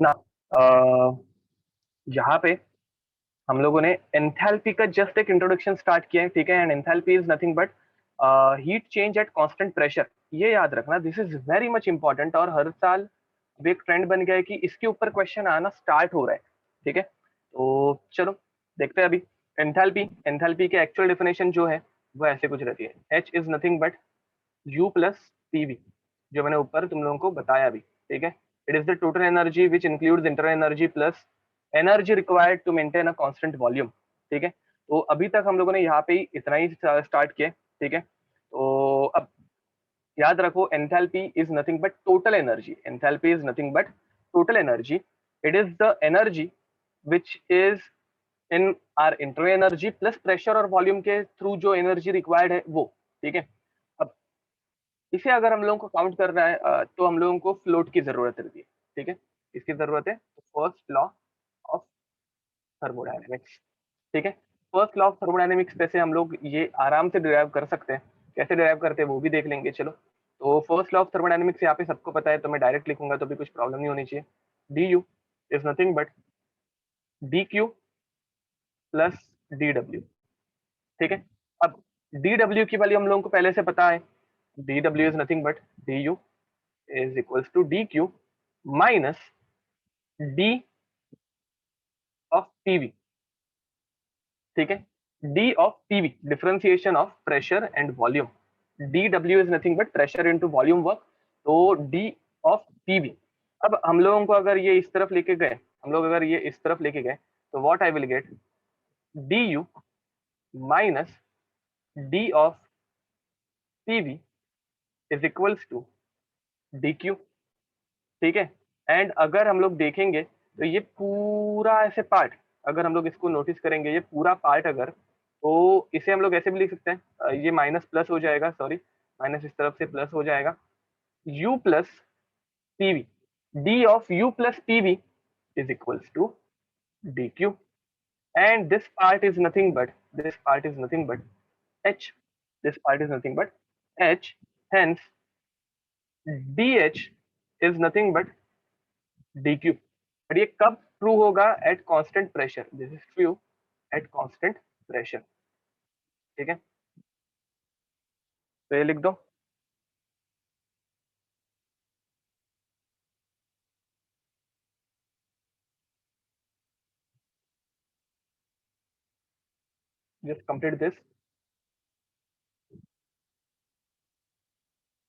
ना यहाँ पे हम लोगों ने एंथैल्पी का जस्ट एक इंट्रोडक्शन स्टार्ट किया है, ठीक है। And enthalpy is nothing but heat change at constant pressure. ये याद रखना, this is very much important, और हर साल अब एक ट्रेंड बन गया है कि इसके ऊपर क्वेश्चन आना स्टार्ट हो रहा है, ठीक है। तो चलो देखते हैं अभी। एंथैल्पी, एंथैल्पी के एक्चुअल डेफिनेशन जो है वो ऐसे कुछ रहती है, H is nothing but you plus PV, जो मैंने ऊपर तुम लोगों को बताया अभी, ठीक है। It is the total energy which includes internal energy plus energy required to maintain a constant volume, ठीक है। तो अभी तक हम लोगों ने यहाँ पे ही इतना ही स्टार्ट किया, ठीक है। तो अब याद रखो, enthalpy is nothing but total energy, enthalpy is nothing but total energy. It is the energy which is in are internal energy plus pressure और वॉल्यूम के थ्रू जो एनर्जी रिक्वायर्ड है वो, ठीक है। अब इसे अगर हम लोगों को काउंट करना है तो हम लोगों को फ्लोट की जरूरत रहती है, ठीक है। इसकी जरूरत है फर्स्ट लॉ ऑफ थर्मोडायनेमिक्स, ठीक है। फर्स्ट लॉ ऑफ थर्मोडायनेमिक्स पे हम लोग ये आराम से डिराइव कर सकते हैं, कैसे डिराइव करते हैं वो भी देख लेंगे, चलो। तो फर्स्ट लॉ ऑफ थर्मोडायनेमिक्स यहाँ पे सबको पता है, तो मैं डायरेक्ट लिखूंगा तो भी कुछ प्रॉब्लम नहीं होनी चाहिए। D U is nothing but D Q plus D W, ठीक है। अब डी डब्ल्यू की वैल्यू हम लोगों को पहले से पता है, D W is nothing but D U is equals to D Q minus D of PV, ठीक है। D of PV, differentiation of pressure and volume. D W is nothing but pressure into volume work, तो D of PV. अब हम लोगों को अगर ये इस तरफ लेके गए, हम लोग अगर ये इस तरफ लेके गए, तो what I will get, D U minus D of PV is equals to D Q, ठीक है। एंड अगर हम लोग देखेंगे तो ये पूरा ऐसे पार्ट, अगर हम लोग इसको नोटिस करेंगे, ये पूरा पार्ट अगर, तो इसे हम लोग ऐसे भी लिख सकते हैं, ये माइनस प्लस हो जाएगा, सॉरी माइनस इस तरफ से प्लस हो जाएगा, u plus PV, D of u plus PV is equals to D Q. And this part is nothing but, this part is nothing but h, this part is nothing but h, hence dh is nothing but dq। और ये कब true होगा, eight constant pressure, this is true eight constant pressure, ठीक है। तो ये लिख दो, जस्ट कंप्लीट दिस।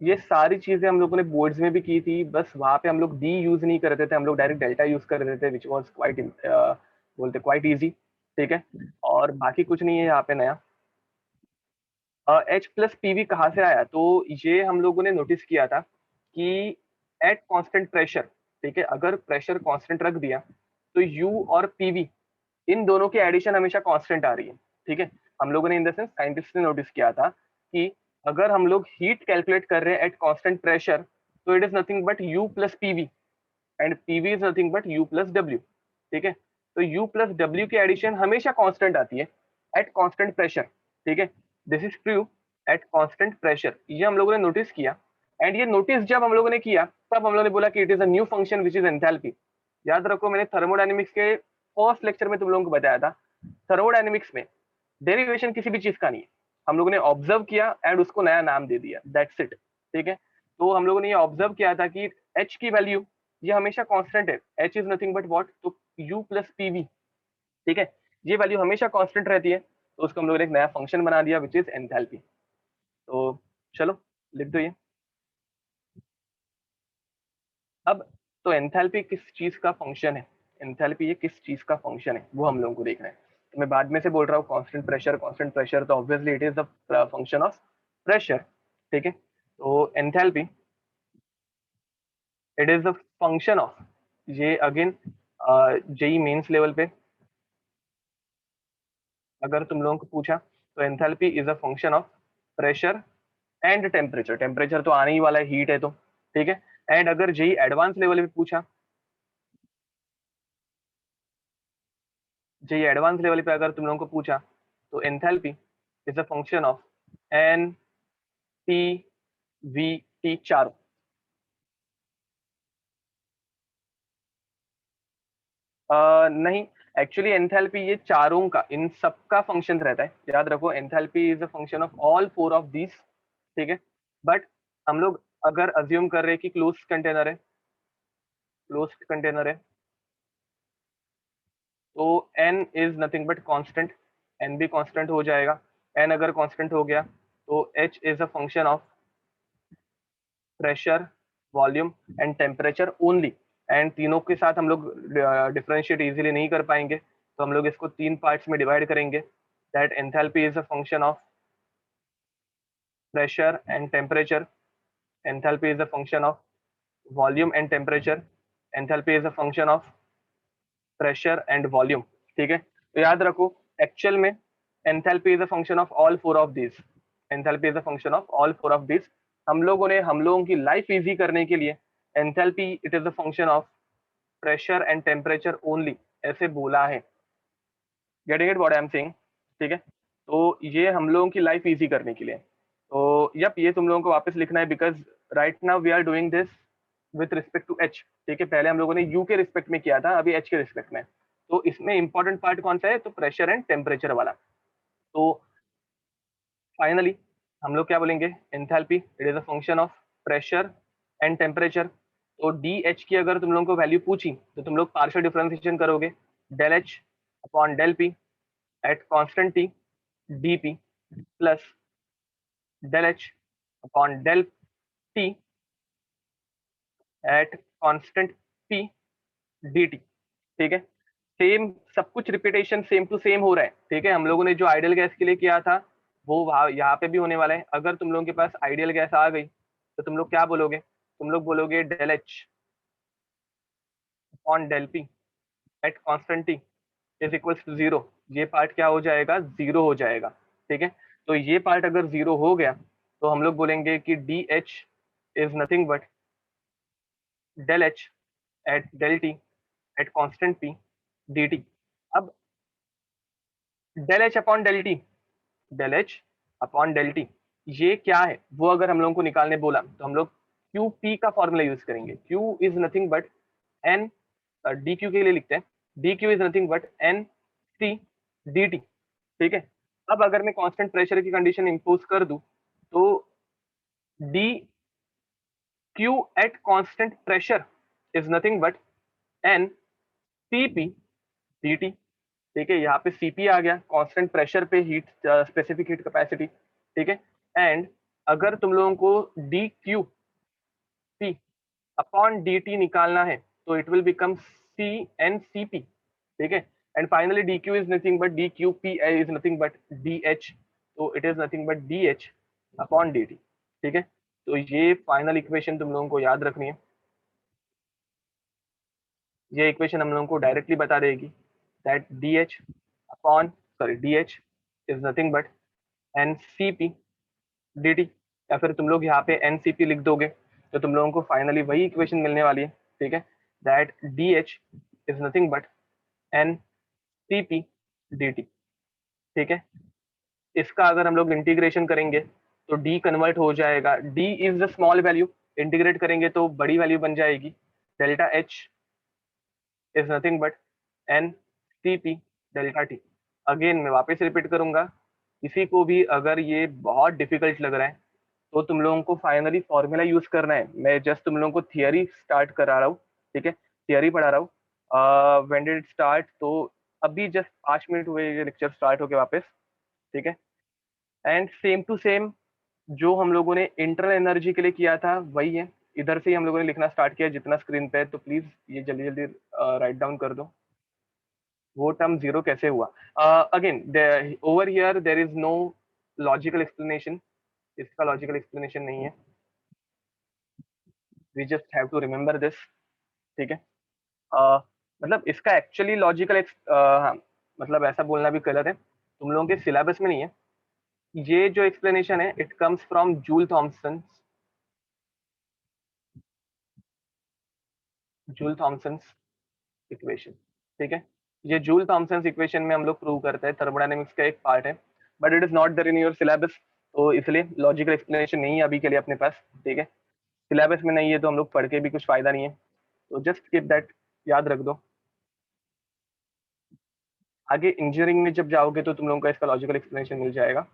ये सारी चीजें हम लोगों ने बोर्ड्स में भी की थी, बस वहां पे हम लोग डी यूज नहीं करते थे, हम लोग डायरेक्ट डेल्टा यूज कर रहे थे, विच वॉज क्वाइट बोलते क्वाइट इजी, ठीक है। और बाकी कुछ नहीं है यहाँ पे नया। एच प्लस पीवी कहाँ से आया, तो ये हम लोगों ने नोटिस किया था कि एट कांस्टेंट प्रेशर, ठीक है, अगर प्रेशर कांस्टेंट रख दिया तो यू और पीवी इन दोनों की एडिशन हमेशा कांस्टेंट आ रही है, ठीक है। हम लोगों ने इन द सेंस साइंटिस्ट ने नोटिस किया था कि अगर हम लोग हीट कैलकुलेट कर रहे हैं एट कांस्टेंट प्रेशर, तो it is nothing but you plus PV, and PV is nothing but you plus W, ठीक है। तो यू प्लस डब्ल्यू की एडिशन हमेशा कांस्टेंट आती है एट कांस्टेंट प्रेशर, ठीक है। This is true eight constant pressure, ये हम लोगों ने नोटिस किया। एंड ये नोटिस जब हम लोगों ने किया, तब हम लोगों ने बोला कि it is a new function which is enthalpy. याद रखो, मैंने थर्मोडायनेमिक्स के फर्स्ट लेक्चर में तुम लोगों को बताया था, थर्मोडायनेमिक्स में डेरिवेशन किसी भी चीज का नहीं है, हम लोगों ने ऑब्जर्व किया एंड उसको नया नाम दे दिया, दैट्स इट, ठीक है। तो हम लोगों ने ये ऑब्जर्व किया था कि एच की वैल्यू ये हमेशा कांस्टेंट है, H is nothing but what, तो यू प्लस पीवी, ठीक है। ये वैल्यू हमेशा कांस्टेंट रहती है, तो उसको हम लोगों ने एक नया फंक्शन बना दिया विच इज एंथैल्पी। तो चलो लिख दो ये। अब तो एंथैल्पी किस चीज का फंक्शन है, एंथैल्पी ये किस चीज का फंक्शन है वो हम लोगों को देखना है। तो मैं बाद में से बोल रहा हूँ कांस्टेंट प्रेशर, कांस्टेंट प्रेशर, तो obviously it is the function of pressure, ठीक है। तो enthalpy it is the function of, ये अगेन जेई मेंस लेवल पे अगर तुम लोगों को पूछा, तो enthalpy is a function of pressure and temperature, temperature तो आने ही वाला है, हीट है तो, ठीक है। एंड अगर जेई एडवांस लेवल पे पूछा, जेई एडवांस लेवल पे अगर तुम लोगों को पूछा, तो enthalpy is a function of N P V T चारों, नहीं, एक्चुअली एंथैल्पी ये चारों का, इन सबका फंक्शन रहता है, याद रखो, enthalpy is a function of all four of these, ठीक है। बट हम लोग अगर अज्यूम कर रहे हैं कि क्लोज कंटेनर है, क्लोज कंटेनर है, तो n is nothing but constant, n भी कांस्टेंट हो जाएगा। n अगर कांस्टेंट हो गया तो h is a function of pressure, volume and temperature only. And तीनों के साथ हम लोग डिफरेंशिएट इजीली नहीं कर पाएंगे, तो हम लोग इसको तीन पार्ट्स में डिवाइड करेंगे। That enthalpy is a function of pressure and temperature, enthalpy is a function of volume and temperature, enthalpy is a function of pressure and volume, ठीक है। तो याद रखो, एक्चुअल में enthalpy is a function of all four of this, enthalpy is a function of all four of this. हम लोगों ने हम लोगों की लाइफ इजी करने के लिए enthalpy it is a function of pressure and temperature only ऐसे बोला है। Getting it what I am saying, ठीक है। तो ये हम लोगों की लाइफ इजी करने के लिए, तो यप, ये तुम लोगों को वापस लिखना है, because right now we are doing this with respect to H, ठीक है। पहले हम लोगों ने यू के रिस्पेक्ट में किया था, अभी एच के रिस्पेक्ट में। तो इसमें इंपॉर्टेंट पार्ट कौन सा है, तो प्रेशर एंड टेम्परेचर वाला। तो फाइनली हम लोग क्या बोलेंगे, enthalpy it is a function of pressure and temperature. तो डी एच की अगर तुम लोगों को वैल्यू पूछी तो तुम लोग पार्शियल डिफरेंशिएशन करोगे, del H upon del P at constant T D P plus del H upon del T at constant P D T, ठीक है। सेम सब कुछ रिपीटेशन सेम टू सेम हो रहा है, ठीक है। हम लोगों ने जो आइडियल गैस के लिए किया था वो वहां यहाँ पे भी होने वाला है। अगर तुम लोगों के पास आइडियल गैस आ गई तो तुम लोग क्या बोलोगे, तुम लोग बोलोगे del H upon del P at constant T is equals to zero. ये पार्ट क्या हो जाएगा, जीरो हो जाएगा, ठीक है। तो ये पार्ट अगर जीरो हो गया तो हम लोग बोलेंगे कि D H is nothing but del H at del T at constant P D T. अब del H upon del T, del H upon del T, ये क्या है वो अगर हम लोगों को निकालने बोला तो हम लोग क्यू पी का फॉर्मूला यूज करेंगे। Q is nothing but N, D Q के लिए लिखते हैं, D Q is nothing but N C D T, ठीक है। अब अगर मैं कांस्टेंट प्रेशर की कंडीशन इंपोज कर दूं तो D Q at constant pressure is nothing but N C P D T, ठीक है। यहाँ पे सीपी आ गया, कांस्टेंट प्रेशर पे हीट, स्पेसिफिक हीट कैपेसिटी, ठीक है। एंड अगर तुम लोगों को D Q P upon D T निकालना है तो it will become C N C P, ठीक है। And finally D Q is nothing but D Q P is nothing but D H, तो it is nothing but D H upon D T, ठीक है। तो ये final equation तुम लोगों को याद रखनी है। ये इक्वेशन हम लोगों को डायरेक्टली बता देगी that D H upon, sorry, D H is nothing but N C P D T, या फिर तुम लोग यहाँ पे एन सी पी लिख दोगे तो तुम लोगों को फाइनली वही इक्वेशन मिलने वाली है, ठीक है। That D H is nothing but N C P D T, ठीक है। इसका अगर हम लोग इंटीग्रेशन करेंगे तो डी कन्वर्ट हो जाएगा, D is the small value, integrate करेंगे तो बड़ी वैल्यू बन जाएगी, delta H is nothing but N C P delta T. Again मैं वापस रिपीट करूंगा, किसी को भी अगर ये बहुत डिफिकल्ट लग रहा है तो तुम लोगों को फाइनली फॉर्मूला यूज करना है। मैं जस्ट तुम लोगों को थियरी स्टार्ट करा रहा हूँ, ठीक है, थियरी पढ़ा रहा हूँ। व्हेन डिड इट स्टार्ट, तो अभी जस्ट 5 मिनट हुए ये लेक्चर स्टार्ट होके वापस, ठीक है। एंड सेम टू सेम जो हम लोगों ने इंटरनल एनर्जी के लिए किया था वही है, इधर से ही हम लोगों ने लिखना स्टार्ट किया जितना स्क्रीन पे है, तो प्लीज ये जल्दी जल्दी राइट डाउन कर दो। वो टर्म जीरो कैसे हुआ, again over here there is no logical explanation, इसका लॉजिकल एक्सप्लेनेशन नहीं है, we just have to remember this, ठीक है। मतलब इसका एक्चुअली लॉजिकल, मतलब ऐसा बोलना भी गलत है, तुम लोगों के सिलेबस में नहीं है। ये जो एक्सप्लेनेशन है it comes from Joule Thomson, Joule Thomson equation, ठीक है। ये जूल थॉमसन इक्वेशन में हम लोग प्रूव करते हैं, थर्मोडायनेमिक्स का एक पार्ट है, but it is not there in your syllabus, तो इसलिए लॉजिकल एक्सप्लेनेशन नहीं है अभी के लिए अपने पास, ठीक है। सिलेबस में नहीं है तो हम लोग पढ़ के भी कुछ फायदा नहीं है, तो जस्ट कीप दैट, याद रख दो। आगे इंजीनियरिंग में जब जाओगे तो तुम लोगों को इसका लॉजिकल एक्सप्लेनेशन मिल जाएगा।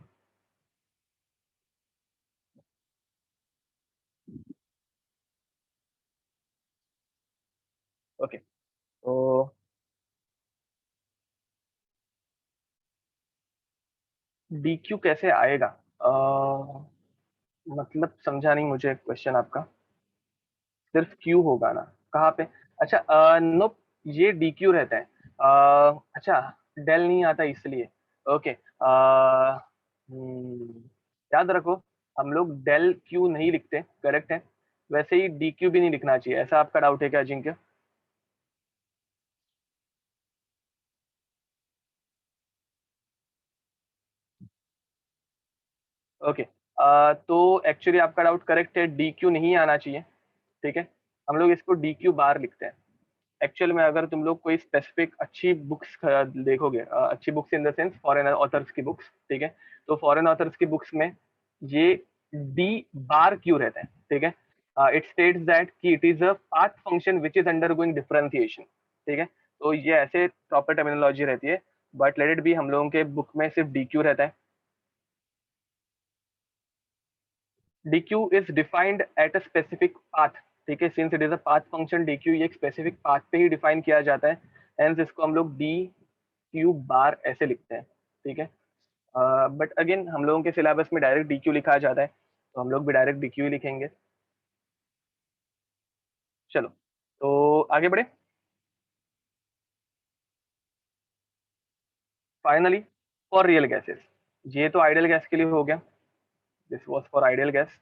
ओके, तो डी क्यू कैसे आएगा? मतलब समझा नहीं मुझे क्वेश्चन आपका। सिर्फ क्यू होगा ना? कहाँ पे? अच्छा, नो, ये डी क्यू रहता है। अच्छा, डेल नहीं आता इसलिए। ओके, याद रखो, हम लोग डेल क्यू नहीं लिखते, करेक्ट है। वैसे ही डी क्यू भी नहीं लिखना चाहिए, ऐसा आपका डाउट है क्या अजिंक्य? ओके, तो एक्चुअली आपका डाउट करेक्ट है, डी क्यू नहीं आना चाहिए। ठीक है, हम लोग इसको डी क्यू बार लिखते हैं। एक्चुअल में अगर तुम लोग कोई स्पेसिफिक अच्छी बुक्स देखोगे, अच्छी books in the sense foreign authors की बुक्स, ठीक है, तो फॉरेन ऑथर्स की बुक्स में ये डी बार क्यू रहता है। ठीक है, इट स्टेट्स दैट कि it is a path function which is undergoing differentiation. ठीक है, तो ये ऐसे प्रॉपर टर्मिनोलॉजी रहती है, बट लेट इट बी, हम लोगों के बुक में सिर्फ डी क्यू रहता है। dq is defined at a specific path। ठीक है, since it is a path function, dq ये एक स्पेसिफिक पाथ पे ही डिफाइन किया जाता है, हेंस इसको हम लोग डी क्यू बार ऐसे लिखते हैं। ठीक है, बट अगेन हम लोगों के सिलेबस में डायरेक्ट डी क्यू लिखा जाता है, तो हम लोग भी डायरेक्ट डी क्यू ही लिखेंगे। चलो, तो आगे बढ़े। फाइनली, फॉर रियल गैसेस, ये तो आइडियल गैस के लिए हो गया, this was for ideal gas.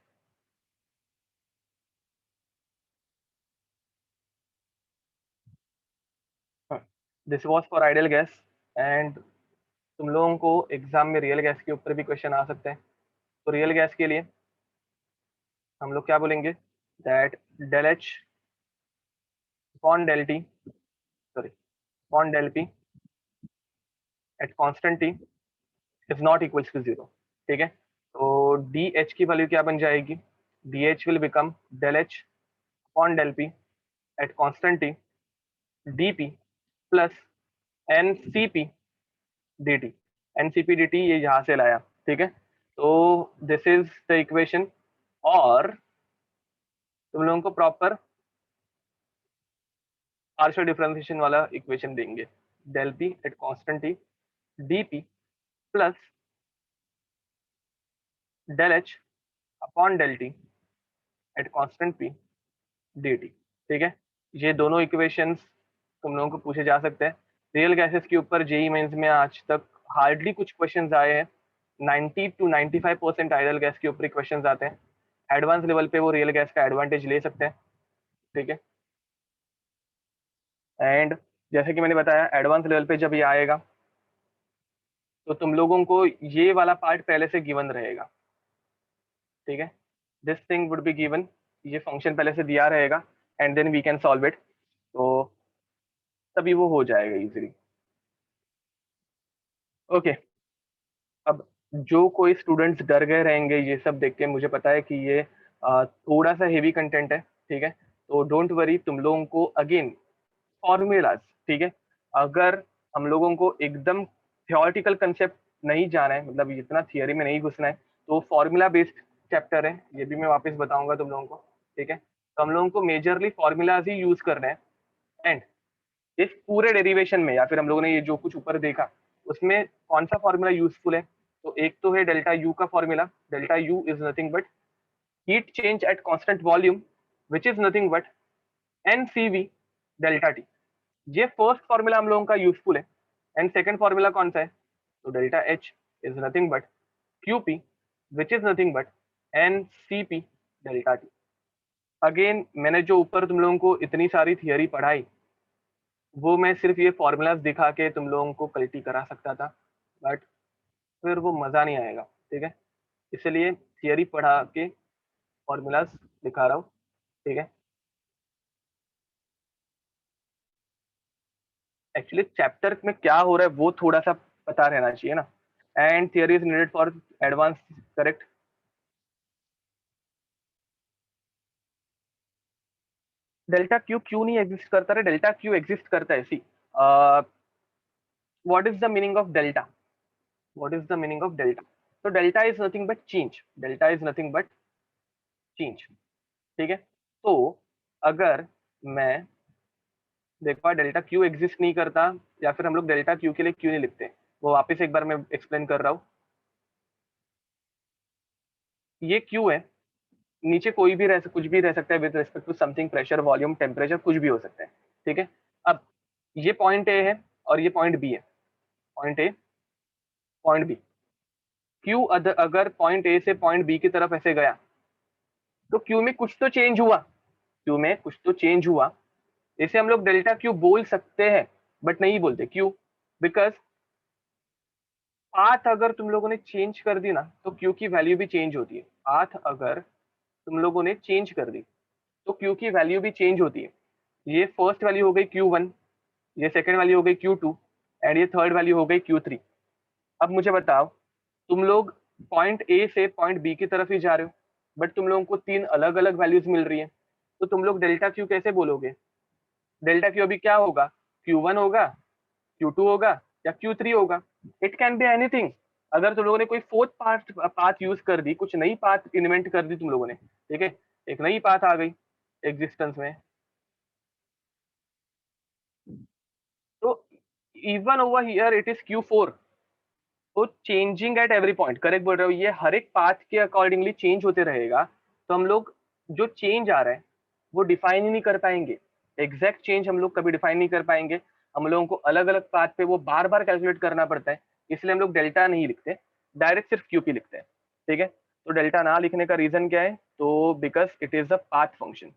This was for ideal gas, and तुम लोगों को एग्जाम में रियल गैस के ऊपर भी क्वेश्चन आ सकते हैं। तो रियल गैस के लिए हम लोग क्या बोलेंगे, that del H upon del T, sorry, upon del P at constant T is not equals to zero. ठीक है, तो डी एच की वैल्यू क्या बन जाएगी? D H will become del H upon del P at constant T D P plus N C P D T. N C P D T ये यहाँ से लाया। ठीक है, तो दिस इज द इक्वेशन, और तुम लोगों को प्रॉपर पार्शियल डिफरेंशिएशन वाला इक्वेशन देंगे, del P at constant T D P plus del H upon del T at constant P D T. ठीक है, ये दोनों इक्वेशंस तुम लोगों को पूछे जा सकते हैं। रियल गैसेस के ऊपर जेई मेंस में आज तक हार्डली कुछ क्वेश्चंस आए हैं, 90 टू 95% आइडियल गैस के ऊपर क्वेश्चंस आते हैं। एडवांस लेवल पे वो रियल गैस का एडवांटेज ले सकते हैं। ठीक है, एंड जैसे कि मैंने बताया, एडवांस लेवल पे जब ये आएगा तो तुम लोगों को ये वाला पार्ट पहले से गिवन रहेगा। ठीक है, this thing would be given, ये फंक्शन पहले से दिया रहेगा, and then we can solve it, तो तभी वो हो जाएगा इजीली। ओके, अब जो कोई स्टूडेंट्स डर गए रहेंगे ये सब देख के, मुझे पता है कि ये थोड़ा सा हेवी कंटेंट है। ठीक है, तो डोंट वरी, तुम लोगों को अगेन फॉर्मूलाज, ठीक है, अगर हम लोगों को एकदम थियोरटिकल कंसेप्ट नहीं जाना है, मतलब इतना थियरी में नहीं घुसना है, तो फॉर्मूला बेस्ड चैप्टर है, ये भी मैं वापस बताऊंगा तुम लोगों को। ठीक है, तो हम लोगों को मेजरली फॉर्मूलाज ही यूज करना है, एंड इस पूरे डेरिवेशन में या फिर हम लोगों ने ये जो कुछ ऊपर देखा उसमें कौन सा फॉर्मूला यूजफुल है, तो एक तो है डेल्टा यू का formula. Delta U is nothing but heat change at constant volume, which is nothing but N C V delta T. ये फर्स्ट फॉर्मूला हम लोगों का यूजफुल है, एंड सेकंड फॉर्मूला कौन सा है? तो delta H is nothing but Q P, which is nothing but N C P delta T. Again मैंने जो ऊपर तुम लोगों को इतनी सारी थियरी पढ़ाई, वो मैं सिर्फ ये फॉर्मूलाज दिखा के तुम लोगों को कल्टी करा सकता था, बट फिर वो मज़ा नहीं आएगा। ठीक है, इसलिए थियरी पढ़ा के फॉर्मूलाज दिखा रहा हूँ। ठीक है, एक्चुअली चैप्टर में क्या हो रहा है वो थोड़ा सा पता रहना चाहिए ना, and theory is needed for advance, correct. Delta Q क्यों नहीं एग्जिस्ट करता है? डेल्टा क्यू एग्जिस्ट करता है, see what is the meaning of delta? What is the meaning of delta? तो delta is nothing but change, delta is nothing but change, ठीक है। तो अगर मैं, देखो डेल्टा क्यू एग्जिस्ट नहीं करता, या फिर हम लोग डेल्टा क्यू के लिए क्यों नहीं लिखते, वो वापस एक बार मैं एक्सप्लेन कर रहा हूँ। ये क्यू है, नीचे कोई भी कुछ भी रह सकता है with respect to something, pressure, volume, temperature, कुछ भी हो सकता है, ठीक है। अब ये पॉइंट ए है और ये पॉइंट बी है, point A, point B. Q अगर पॉइंट ए से पॉइंट बी की तरफ ऐसे गया, तो क्यू में कुछ तो चेंज हुआ, क्यू में कुछ तो चेंज हुआ। इसे हम लोग डेल्टा क्यू बोल सकते हैं, बट नहीं बोलते, क्यों? बिकॉज पाथ अगर तुम लोगों ने चेंज कर दी ना, तो क्यू की वैल्यू भी चेंज होती है। पाथ अगर तुम लोगों ने चेंज कर दी, तो क्यू की वैल्यू भी चेंज होती है। ये फर्स्ट वैल्यू हो गई Q1, ये सेकंड वैल्यू हो गई Q2, एंड ये थर्ड वैल्यू हो गई Q3। अब मुझे बताओ, तुम लोग पॉइंट ए से पॉइंट बी की तरफ ही जा रहे हो, बट तुम लोगों को तीन अलग अलग वैल्यूज मिल रही है, तो तुम लोग डेल्टा क्यू कैसे बोलोगे? डेल्टा क्यू अभी क्या होगा? Q1 होगा, Q2 होगा, या Q3 होगा। It can be anything. अगर तुम लोगों ने कोई फोर्थ पाथ पाथ यूज कर दी, कुछ नई पाथ इन्वेंट कर दी तुम लोगों ने, ठीक है, एक नई पाथ आ गई एग्जिस्टेंस में, तो even over here it is Q4। तो changing at every point, correct बोल रहे हो, ये हर एक पाथ के अकॉर्डिंगली चेंज होते रहेगा। तो हम लोग जो चेंज आ रहा है वो डिफाइन ही नहीं कर पाएंगे, एग्जैक्ट चेंज हम लोग कभी डिफाइन नहीं कर पाएंगे। हम लोगों को अलग अलग पाथ पे वो बार बार कैलकुलेट करना पड़ता है, इसलिए हम लोग डेल्टा नहीं लिखते, डायरेक्ट सिर्फ क्यूपी लिखते हैं, ठीक है। तो डेल्टा ना लिखने का रीजन क्या है? तो because it is a path function.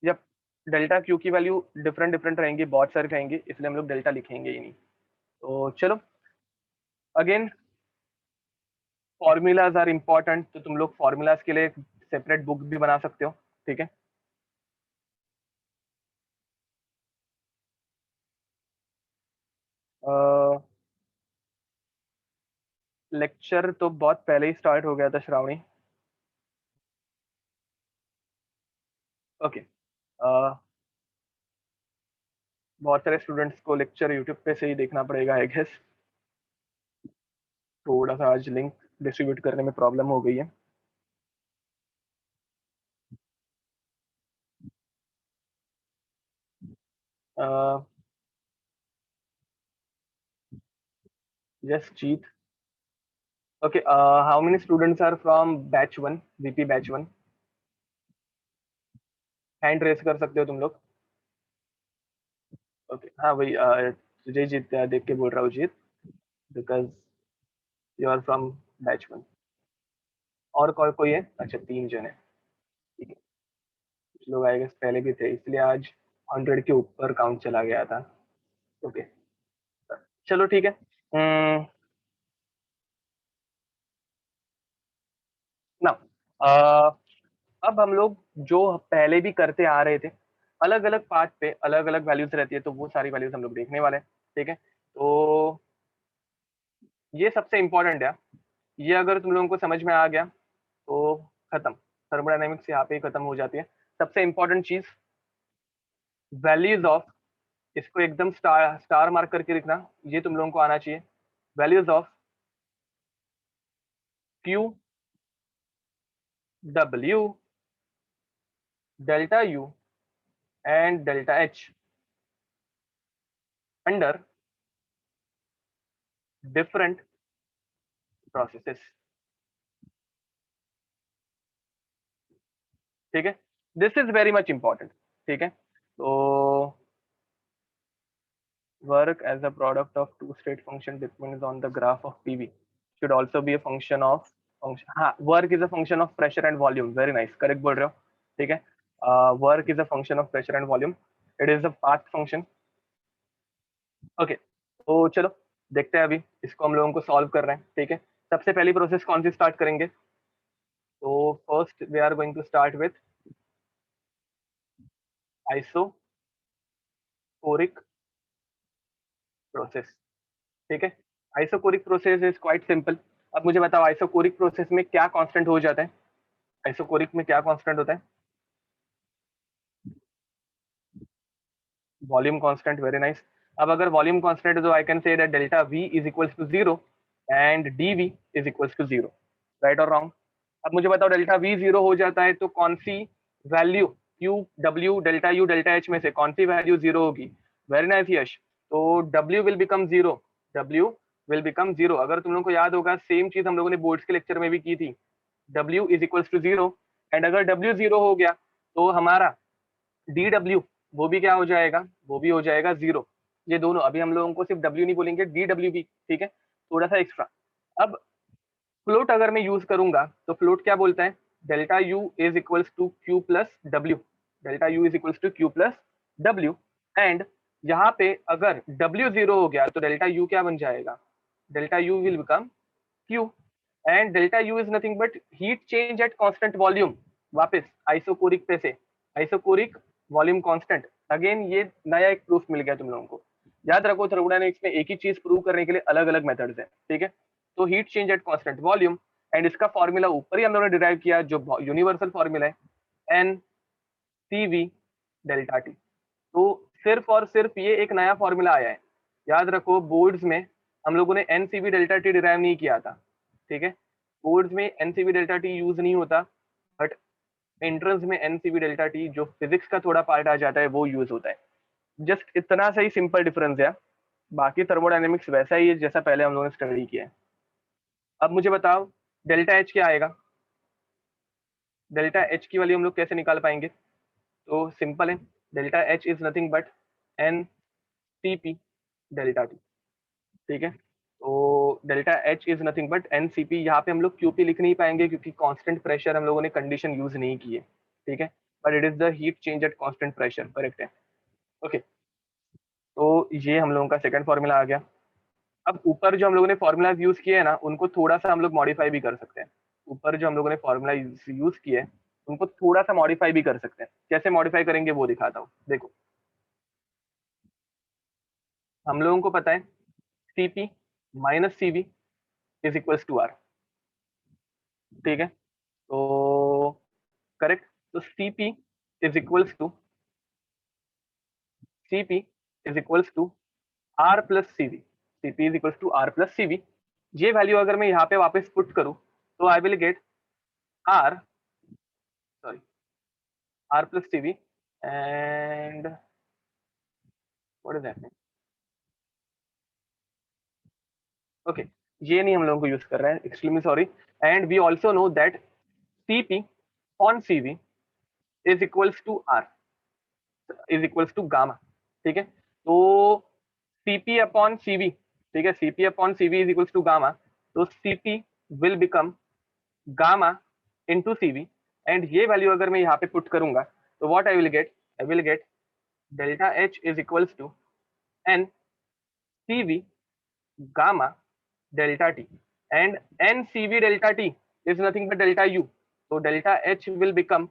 जब डेल्टा क्यू की वैल्यू डिफरेंट डिफरेंट रहेंगी, बहुत सारी रहेंगी, इसलिए हम लोग डेल्टा लिखेंगे ही नहीं। तो चलो, अगेन फॉर्मूलाज आर इंपॉर्टेंट, तो तुम लोग फॉर्मूलाज के लिए सेपरेट बुक भी बना सकते हो, ठीक है। लेक्चर तो बहुत पहले ही स्टार्ट हो गया था श्रावणी। ओके, बहुत सारे स्टूडेंट्स को लेक्चर यूट्यूब पे से ही देखना पड़ेगा आई गेस। थोड़ा सा आज लिंक डिस्ट्रीब्यूट करने में प्रॉब्लम हो गई है। Yes Jeet. Okay, how many students are from batch one, VP batch one? Hand raise कर सकते हो तुम लोग। ओके, हाँ भाई, तुझे जीत देख के बोल रहा हूँ Jeet, because you are from batch one. और कोई है? अच्छा, तीन जन है, ठीक है। कुछ लोग आएंगे पहले भी थे, इसलिए आज 100 के ऊपर काउंट चला गया था। ओके, चलो ठीक है। ना, अब हम लोग जो पहले भी करते आ रहे थे, अलग अलग पाथ पे अलग अलग वैल्यूज रहती है, तो वो सारी वैल्यूज हम लोग देखने वाले हैं, ठीक है। तो ये सबसे इंपॉर्टेंट है, ये अगर तुम लोगों को समझ में आ गया तो खत्म, थर्मोडायनेमिक्स यहाँ पे ही खत्म हो जाती है। सबसे इंपॉर्टेंट चीज, वैल्यूज ऑफ, इसको एकदम स्टार स्टार मार्क करके लिखना, ये तुम लोगों को आना चाहिए। Values of Q, W, delta you and delta H under different processes, ठीक है। This is very much important, ठीक है। तो work as a product of two state function depends on the graph of PV should also be a function of function, हाँ, work is a function of pressure and volume, very nice, correct बोल रहे हो, ठीक है। work is a function of pressure and volume, it is a path function। Okay, तो चलो देखते हैं, अभी इसको हम लोगों को सॉल्व कर रहे हैं, ठीक है। सबसे पहली प्रोसेस कौन सी स्टार्ट करेंगे? तो first we are going to start with isochoric process, ठीक है। Isochoric process is quite simple. अब मुझे बताओ, आइसोकोरिक प्रोसेस में क्या कांस्टेंट हो जाता है? आइसोकोरिक में क्या कांस्टेंट होता है? Volume constant, very nice. अब अगर वॉल्यूम कांस्टेंट है तो I can say that delta V is equals to zero and D V is equals to zero, right और रॉन्ग? अब मुझे बताओ डेल्टा वी जीरो हो जाता है तो कौन सी value Q W delta U delta H में से कौन सी वैल्यू जीरो होगी? Very nice Yash. तो W will become zero, W will become zero. अगर तुम लोगों को याद होगा सेम चीज हम लोगों ने बोर्ड्स के लेक्चर में भी की थी, W is equals to zero, and अगर डब्ल्यू जीरो हो गया तो हमारा डी डब्ल्यू वो भी क्या हो जाएगा, वो भी हो जाएगा जीरो। ये दोनों, अभी हम लोगों को सिर्फ डब्ल्यू नहीं बोलेंगे, डी डब्ल्यू भी, ठीक है, थोड़ा सा एक्स्ट्रा। अब फ्लोट अगर मैं यूज करूंगा तो फ्लोट क्या बोलता है, delta U is equals to Q plus W, delta U is equals to Q plus W. And यहाँ पे अगर डब्ल्यू जीरो हो गया तो डेल्टा यू क्या बन जाएगा, delta U will become Q. And delta U is nothing but heat change at constant volume, वापस आइसोकोरिक पे से, आइसोकोरिक वॉल्यूम कांस्टेंट। अगेन ये नया एक प्रूफ मिल गया तुम लोगों को। याद रखो थर्मोडायनेमिक्स में एक ही चीज प्रूव करने के लिए अलग अलग मेथड्स हैं, ठीक है। तो heat change at constant volume, and इसका फॉर्मूला ऊपर ही हम लोगों ने डिराइव किया जो यूनिवर्सल फॉर्मूला है, N C V delta T. तो सिर्फ और सिर्फ ये एक नया फॉर्मूला आया है। याद रखो बोर्ड्स में हम लोगों ने एनसीवी डेल्टा टी डिराइव नहीं किया था, ठीक है। बोर्ड्स में एनसीवी डेल्टा टी यूज नहीं होता, बट एंट्रेंस में एनसीवी डेल्टा टी जो फिजिक्स का थोड़ा पार्ट आ जाता है वो यूज होता है। जस्ट इतना सा ही सिंपल डिफरेंस है, बाकी थर्मोडायनेमिक्स वैसा ही है जैसा पहले हम लोगों ने स्टडी किया है। अब मुझे बताओ डेल्टा एच क्या आएगा, डेल्टा एच की वैल्यू हम लोग कैसे निकाल पाएंगे? तो सिंपल है, delta H is nothing but N T P delta T, ठीक है। तो delta H is nothing but N C P, यहाँ पे हम लोग क्यूपी लिख नहीं पाएंगे क्योंकि कांस्टेंट प्रेशर हम लोगों ने कंडीशन यूज नहीं की है, ठीक है। But it is the heat change at constant pressure, correct है। ओके, तो ये हम लोगों का सेकंड फॉर्मूला आ गया। अब ऊपर जो हम लोगों ने फॉर्मूला यूज किए हैं ना उनको थोड़ा सा हम लोग मॉडिफाई भी कर सकते हैं। ऊपर जो हम लोगों ने फॉर्मूला यूज किए हैं उनको थोड़ा सा मॉडिफाई भी कर सकते हैं। कैसे मॉडिफाई करेंगे वो दिखाता हूँ, देखो। हम लोगों को पता है CP minus CV is equals to R, ठीक है। तो करेक्ट, तो CP is equals to, CP is equals to R plus CV, CP is equals to R plus CV. ये वैल्यू अगर मैं यहाँ पे वापस पुट करूँ तो I will get R, sorry, R plus CV and what is that, okay, ये नहीं हम लोगों को यूज कर रहे हैं, extremely sorry. And we also know that CP on CV is equals to R, is equals to gamma, ठीक है। तो सीपी अपॉन सीवी, ठीक है, CP upon CV is equals to gamma. तो CP will become gamma into CV, and ये value अगर मैं यहाँ पे पुट करूंगा तो what I will get delta H is equals to N CV gamma delta T, and N CV delta T is nothing but delta U. तो delta H will become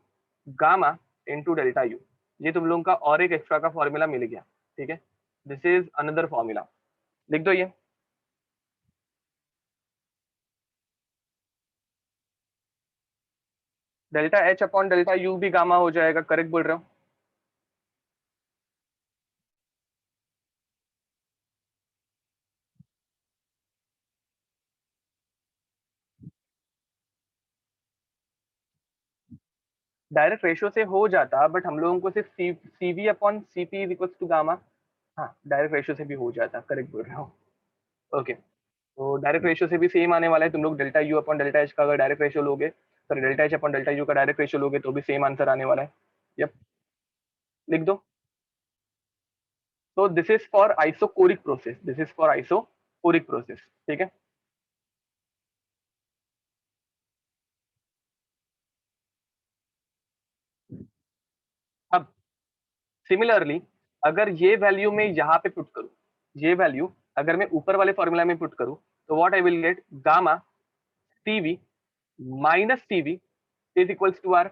gamma into delta U. ये तुम लोगों का और एक extra का formula मिल गया, ठीक है। दिस इज अनदर फॉर्मूला, लिख दो ये। Delta H upon delta U भी गामा हो जाएगा, करेक्ट बोल रहे हो। डायरेक्ट रेशियो से हो जाता बट हम लोगों को सिर्फ CV upon CP is equal to gamma, हाँ डायरेक्ट रेशियो से भी हो जाता, करेक्ट बोल रहे हो। ओके, तो डायरेक्ट रेशियो से भी सेम आने वाला है। तुम लोग delta U upon delta H का अगर डायरेक्ट रेशियो लोगे, sorry delta H upon delta U का डायरेक्ट रेशियो लोगे तो भी सेम आंसर आने वाला है। यप, लिख दो। तो this is for isochoric process, this is for isochoric process, ठीक है। अब सिमिलरली अगर ये वैल्यू मैं यहाँ पे पुट करूँ, ये वैल्यू अगर मैं ऊपर वाले फॉर्मूला में पुट करूँ तो what I will get gamma TV minus CV is equals to R.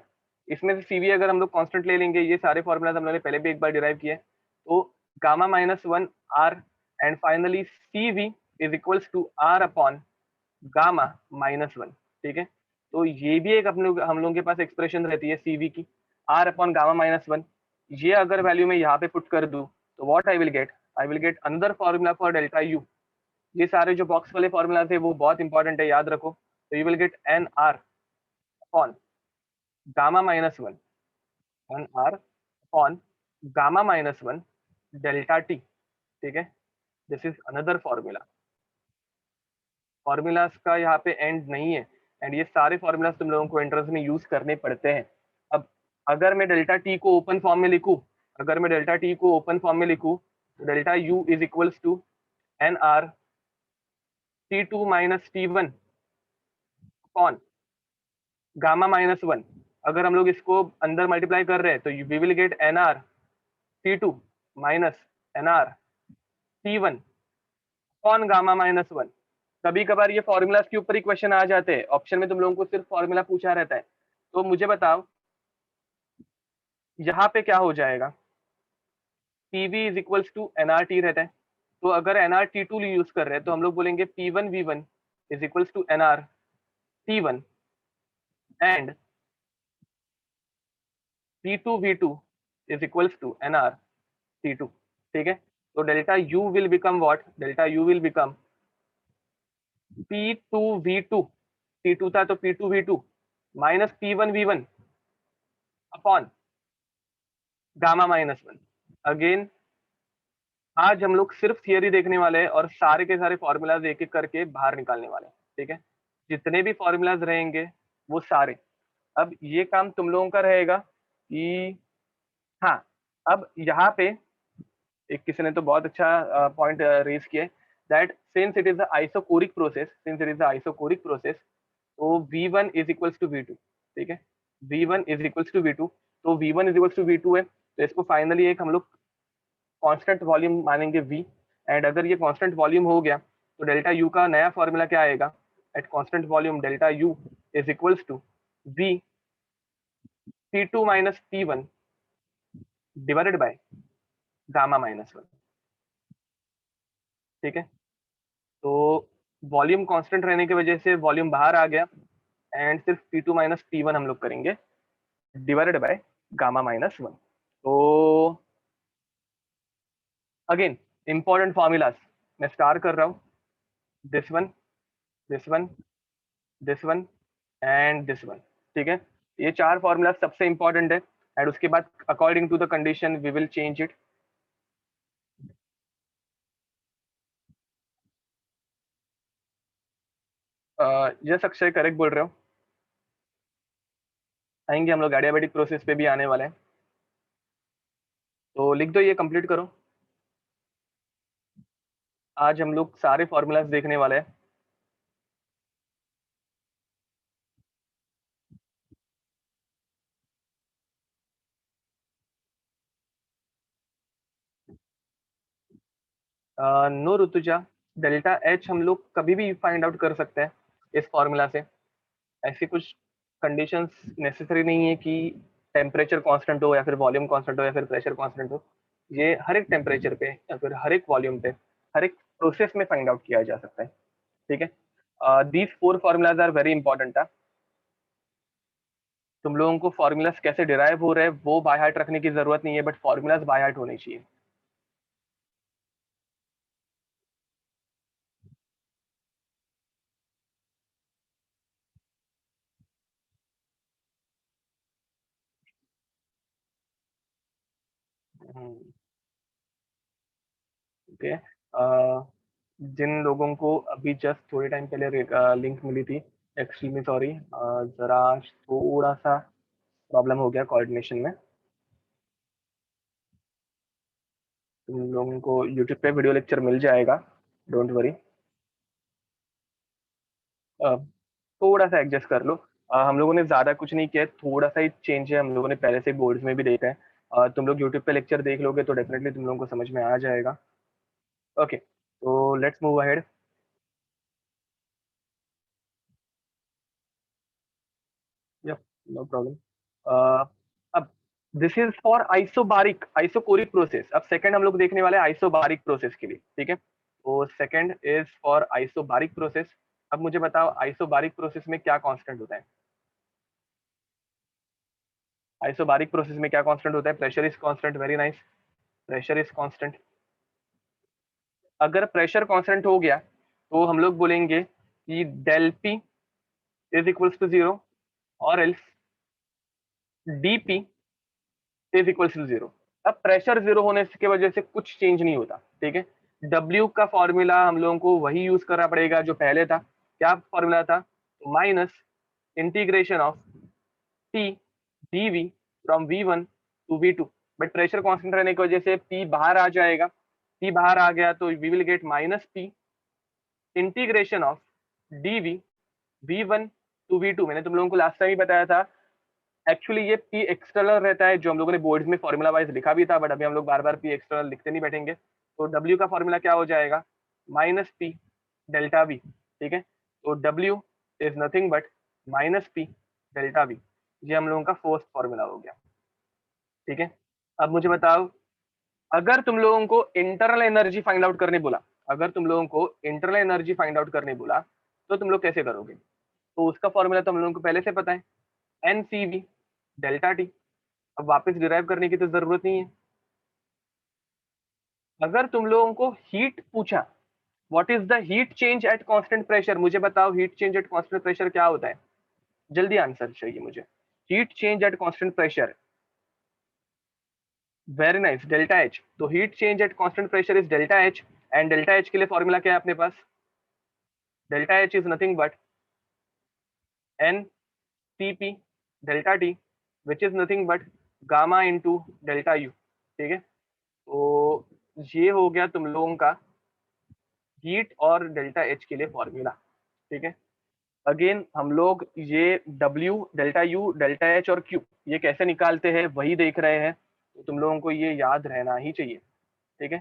इसमें से सीवी अगर हम लोग कांस्टेंट ले लेंगे, ये सारे फॉर्मूला हम लोगों ने पहले भी एक बार डिराइव किए, तो gamma minus one R, and finally CV is equals to R upon gamma minus one, ठीक है। तो ये भी एक अपने हम लोगों के पास एक्सप्रेशन रहती है सीवी की, R upon gamma minus one. ये अगर वैल्यू मैं यहाँ पे पुट कर दूं तो what I will get another formula for delta U. ये सारे जो बॉक्स वाले फॉर्मूला थे वो बहुत इंपॉर्टेंट है, याद रखो। तो you will get N R upon gamma minus one, N R upon gamma minus one delta T, ठीक है। This is another formula. Formulas का यहाँ पे एंड नहीं है, एंड ये सारे फॉर्मूलाज तुम लोगों को एंट्रेंस में यूज करने पड़ते हैं। अब अगर मैं डेल्टा टी को ओपन फॉर्म में लिखूं, अगर मैं डेल्टा टी को ओपन फॉर्म में लिखूं, तो delta U is equals to N R T two minus T one upon gamma minus one. अगर हम लोग इसको अंदर मल्टीप्लाई कर रहे हैं तो we will get N R T two minus N R T one upon gamma minus one. कभी कभार ये फॉर्मूलाज के ऊपर ही क्वेश्चन आ जाते हैं, ऑप्शन में तुम लोगों को सिर्फ फॉर्मूला पूछा रहता है। तो मुझे बताओ यहाँ पे क्या हो जाएगा, PV is equals to NRT रहता है। तो अगर एनआर टी टू यूज कर रहे हैं तो हम लोग बोलेंगे P one V one is equals to NR T one and P two V two is equals to NR T two, ठीक है। तो delta U will become what, delta U will become P two V two, P two था तो P two V two minus P one V one upon gamma minus one. Again आज हम लोग सिर्फ theory देखने वाले हैं और सारे के सारे फॉर्मूलाज एक एक करके बाहर निकालने वाले हैं, ठीक है। जितने भी फॉर्मूलाज रहेंगे वो सारे। अब ये काम तुम लोगों का रहेगा कि हाँ, अब यहाँ पे एक किसी ने तो बहुत अच्छा पॉइंट रेज किया, that since it is the isochoric process, since it is the isochoric process, तो V1 is equals to V2, ठीक है। V1 is equals to V2, तो V1 is equals to V2 है, तो इसको फाइनली एक हम लोग कांस्टेंट वॉल्यूम मानेंगे V। एंड अगर ये कांस्टेंट वॉल्यूम हो गया तो डेल्टा U का नया फॉर्मूला क्या आएगा, at constant volume delta U is equals to V T2 minus T1 divided by gamma minus one, ठीक है। तो वॉल्यूम कांस्टेंट रहने की वजह से वॉल्यूम बाहर आ गया, एंड सिर्फ T2 माइनस T1 हम लोग करेंगे divided by gamma minus one. तो अगेन इंपॉर्टेंट फॉर्मूलाज मैं स्टार कर रहा हूँ, this one, this one, this one and this one, ठीक है। ये चार फॉर्मूला सबसे इंपॉर्टेंट है, एंड उसके बाद according to the condition we will change it. Yes Akshay correct बोल रहे हो, आएंगे हम लोग एडियाबेटिक प्रोसेस पे भी आने वाले हैं। तो लिख दो, ये कंप्लीट करो। आज हम लोग सारे फॉर्मूलाज देखने वाले हैं। नो ऋतुजा, डेल्टा एच हम लोग कभी भी फाइंड आउट कर सकते हैं इस फॉर्मूला से। ऐसी कुछ कंडीशंस नेसेसरी नहीं है कि टेम्परेचर कांस्टेंट हो या फिर वॉल्यूम कांस्टेंट हो या फिर प्रेशर कांस्टेंट हो। ये हर एक टेम्परेचर पे या फिर हर एक वॉल्यूम पे हर एक प्रोसेस में फाइंड आउट किया जा सकता है, ठीक है। These four formulas are very important. तुम लोगों को फॉर्मूलाज कैसे डिराइव हो रहे हैं वो बाय हार्ट रखने की जरूरत नहीं है, बट फॉर्मूलाज बाय हार्ट होने चाहिए। ओके, जिन लोगों को अभी जस्ट थोड़े टाइम पहले लिंक मिली थी, एक्सट्रीमली सॉरी, जरा थोड़ा सा प्रॉब्लम हो गया कोऑर्डिनेशन में। तुम लोगों को यूट्यूब पे वीडियो लेक्चर मिल जाएगा, डोंट वरी। थोड़ा सा एडजस्ट कर लो। हम लोगों ने ज्यादा कुछ नहीं किया है, थोड़ा सा ही चेंज है, हम लोगों ने पहले से बोर्ड्स में भी देखा है। तुम लोग यूट्यूब पे लेक्चर देख लोगे तो डेफिनेटली तुम लोगों को समझ में आ जाएगा। ओके, तो let's move ahead. Yup, no problem. अब this is for isobaric isochoric process. अब सेकंड हम लोग देखने वाले हैं आइसोबारिक प्रोसेस के लिए, ठीक है। तो second is for isobaric process. अब मुझे बताओ आइसोबारिक प्रोसेस में क्या कांस्टेंट होता है। आइसोबारिक प्रोसेस में क्या कांस्टेंट होता है, pressure is constant, very nice. Pressure is constant. अगर प्रेशर कांस्टेंट हो गया तो हम लोग बोलेंगे कि del P is equals to zero, और else DP is equals to zero. अब प्रेशर जीरो होने की वजह से कुछ चेंज नहीं होता, ठीक है। डब्ल्यू का फॉर्मूला हम लोगों को वही यूज करना पड़ेगा जो पहले था। क्या फॉर्मूला था? Minus integration of T dv from v1 to v2। But pressure constant रहने की वजह से p बाहर आ जाएगा। p बाहर आ गया तो we will get minus p integration of dv v1 to v2। मैंने तुम लोगों को लास्ट टाइम ही बताया था, एक्चुअली ये p एक्सटर्नल रहता है जो हम लोगों ने बोर्ड में फॉर्मूला वाइज लिखा भी था, बट अभी हम लोग बार बार p एक्सटर्नल लिखते नहीं बैठेंगे। तो w का फॉर्मूला क्या हो जाएगा? माइनस p डेल्टा v, ठीक है। तो w is nothing but minus p delta v। ये हम लोगों का फोर्थ फॉर्मूला हो गया, ठीक है। अब मुझे बताओ, अगर तुम लोगों को इंटरनल एनर्जी फाइंड आउट करने बोला, अगर तुम लोगों को इंटरनल एनर्जी फाइंड आउट करने बोला तो तुम लोग कैसे करोगे? तो उसका फॉर्मूला तो हम लोगों को पहले से पता है, N C V delta T. अब वापस डिराइव करने की तो जरूरत नहीं है। अगर तुम लोगों को हीट पूछा, what is the heat change at constant pressure, मुझे बताओ heat change at constant pressure क्या होता है? जल्दी आंसर चाहिए मुझे। Heat change at constant pressure, very nice, delta H. तो heat change at constant pressure is delta H, and delta H के लिए फॉर्मूला क्या है अपने पास? Delta H is nothing but N C P delta T, which is nothing but gamma into delta U, ठीक है। तो ये हो गया तुम लोगों का हीट और डेल्टा एच के लिए फॉर्मूला, ठीक है। अगेन हम लोग ये W delta U delta H और Q ये कैसे निकालते हैं वही देख रहे हैं, तो तुम लोगों को ये याद रहना ही चाहिए, ठीक है।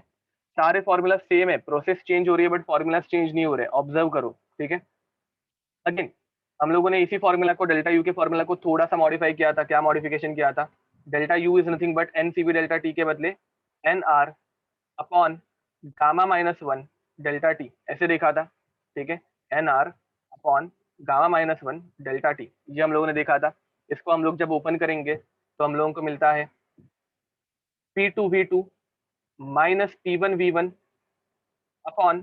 सारे फॉर्मूला सेम है, प्रोसेस चेंज हो रही है बट फॉर्मूला चेंज नहीं हो रहे, ऑब्जर्व करो, ठीक है। अगेन हम लोगों ने इसी फॉर्मूला को, डेल्टा यू के फॉर्मूला को थोड़ा सा मॉडिफाई किया था। क्या मॉडिफिकेशन किया था? Delta U is nothing but N C B delta T के बदले N R upon gamma minus one delta T, ऐसे देखा था, ठीक है। N R upon gamma minus one delta T, ये हम लोगों ने देखा था। इसको हम लोग जब ओपन करेंगे तो हम लोगों को मिलता है P two V two minus P one V one upon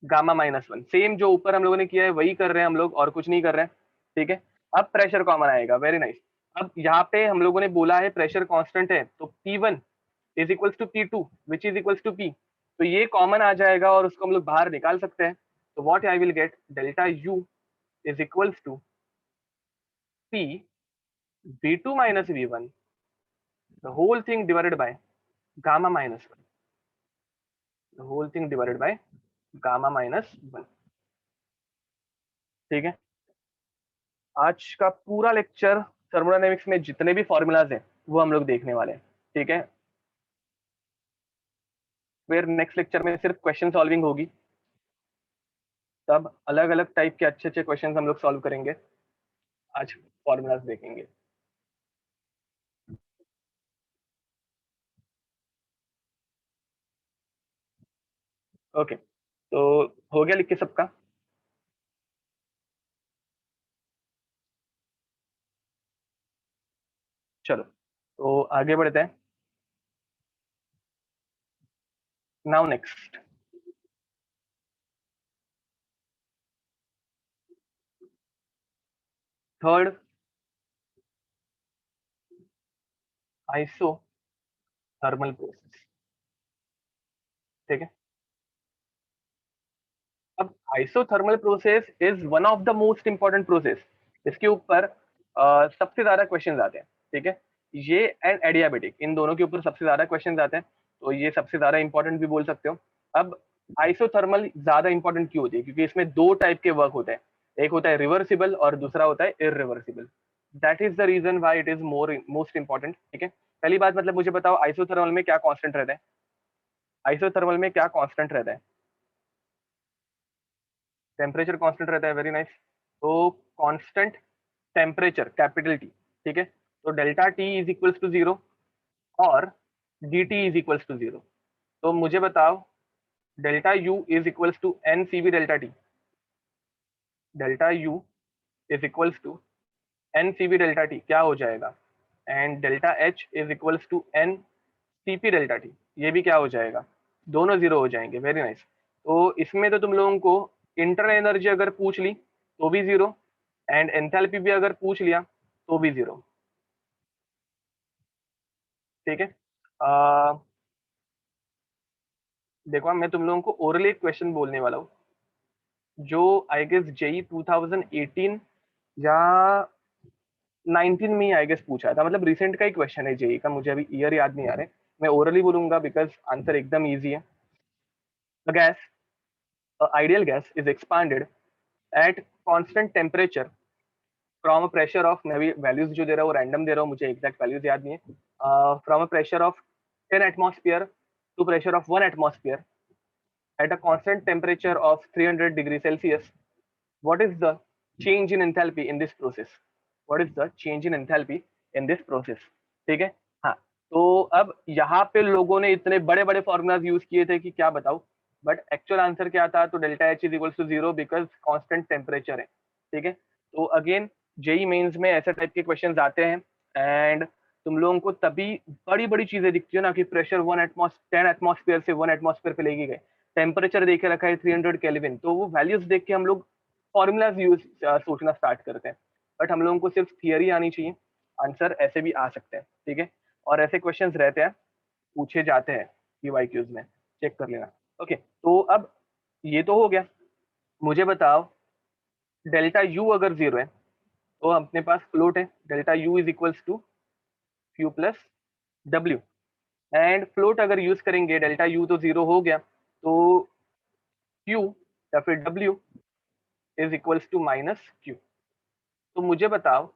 gamma minus one. Same जो ऊपर हम लोगों ने किया है वही कर रहे हैं हम लोग, और कुछ नहीं कर रहे हैं, ठीक है। अब प्रेशर कॉमन आएगा, वेरी नाइस। अब यहाँ पे हम लोगों ने बोला है प्रेशर कांस्टेंट है, तो P1 is equals to P2 which is equals to P, तो ये कॉमन आ जाएगा और उसको हम लोग बाहर निकाल सकते हैं। तो what I will get, delta U is equals to P V2 minus V1 the whole thing divided by gamma minus one, the whole thing divided by gamma minus one, ठीक है। आज का पूरा लेक्चर थर्मोडायनेमिक्स में जितने भी formulas हैं वो हम लोग देखने वाले हैं, ठीक है। फिर नेक्स्ट लेक्चर में सिर्फ क्वेश्चन सॉल्विंग होगी, तब अलग अलग टाइप के अच्छे अच्छे क्वेश्चन हम लोग सॉल्व करेंगे। आज फॉर्मूलाज देखेंगे। ओके, तो हो गया लिख के सबका? चलो तो आगे बढ़ते हैं। Now next, third, iso thermal process, ठीक है। अब isothermal process is one of the most important process. इसके ऊपर सबसे ज्यादा क्वेश्चन आते हैं, ठीक है। ये एंड एडियाबेटिक, इन दोनों के ऊपर सबसे ज्यादा क्वेश्चन आते हैं, तो ये सबसे ज्यादा इंपॉर्टेंट भी बोल सकते हो। अब आइसोथर्मल ज्यादा इंपॉर्टेंट क्यों होती है? क्योंकि इसमें दो टाइप के वर्क होते हैं, एक होता है रिवर्सिबल और दूसरा होता है irreversible. That is the reason why it is most important, ठीक है। पहली बात, मतलब मुझे बताओ आइसोथर्मल में क्या कांस्टेंट रहता है? आइसोथर्मल में क्या कांस्टेंट रहता है? टेम्परेचर कांस्टेंट रहता है, वेरी नाइस। तो कांस्टेंट टेम्परेचर कैपिटल टी, ठीक है। तो delta T is equals to zero और D T is equals to zero. तो मुझे बताओ delta U is equals to N C B delta T, delta U is equals to N C B delta T क्या हो जाएगा? And delta H is equals to N Cp delta T, ये भी क्या हो जाएगा, दोनों जीरो हो जाएंगे। Very nice. तो इसमें तो तुम लोगों को इंटरनल एनर्जी अगर पूछ ली तो भी जीरो, एंड एंथैल्पी भी अगर पूछ लिया तो भी जीरो। ठीक है। देखो मैं तुम लोगों को ओरली एक क्वेश्चन बोलने वाला हूँ, जो आई गेस जेई 2018 या 19 में ही आई गेस पूछा था, मतलब रिसेंट का ही क्वेश्चन है जेई का, मुझे अभी ईयर याद नहीं आ रहे। मैं ओरली बोलूंगा बिकॉज आंसर एकदम इजी है। The gas, ideal gas is expanded at constant temperature from a pressure of, मैं भी वैल्यूज जो दे रहा हूँ रैंडम दे रहा हूँ, मुझे एग्जैक्ट वैल्यूज याद नहीं है। From a pressure of 10 atmosphere to pressure of 1 atmosphere at a constant temperature of 300 degrees Celsius. What is the change in enthalpy in this process? What is the change in enthalpy in this process? ठीक है। हाँ, तो अब यहाँ पे लोगों ने इतने बड़े बड़े फॉर्मूलाज यूज किए थे कि क्या बताऊं, बट एक्चुअल आंसर क्या था, तो delta H is equal to zero because constant temperature है। ठीक है। तो अगेन जेई मेंस में ऐसे टाइप के क्वेश्चंस आते हैं, एंड तुम लोगों को तभी बड़ी बड़ी चीजें दिखती है ना, कि प्रेशर 10 एटमॉस्फेयर से 1 एटमॉस्फेयर पे लेके गए, टेम्परेचर देखे रखा है 300 केल्विन, तो वो वैल्यूज देख के हम लोग फॉर्मूलाज यूज सोचना स्टार्ट करते हैं। बट हम लोगों को सिर्फ थियरी आनी चाहिए, आंसर ऐसे भी आ सकते हैं। ठीक है। और ऐसे क्वेश्चंस रहते हैं, पूछे जाते हैं पीवाईक्यूज में, चेक कर लेना। ओके, तो अब ये तो हो गया। मुझे बताओ, डेल्टा यू अगर जीरो है तो अपने पास फ्लोट है, delta U is equals to Q plus W, and float अगर यूज करेंगे, डेल्टा यू तो जीरो हो गया, तो क्यू या फिर W is equals to minus Q. तो मुझे बताओ,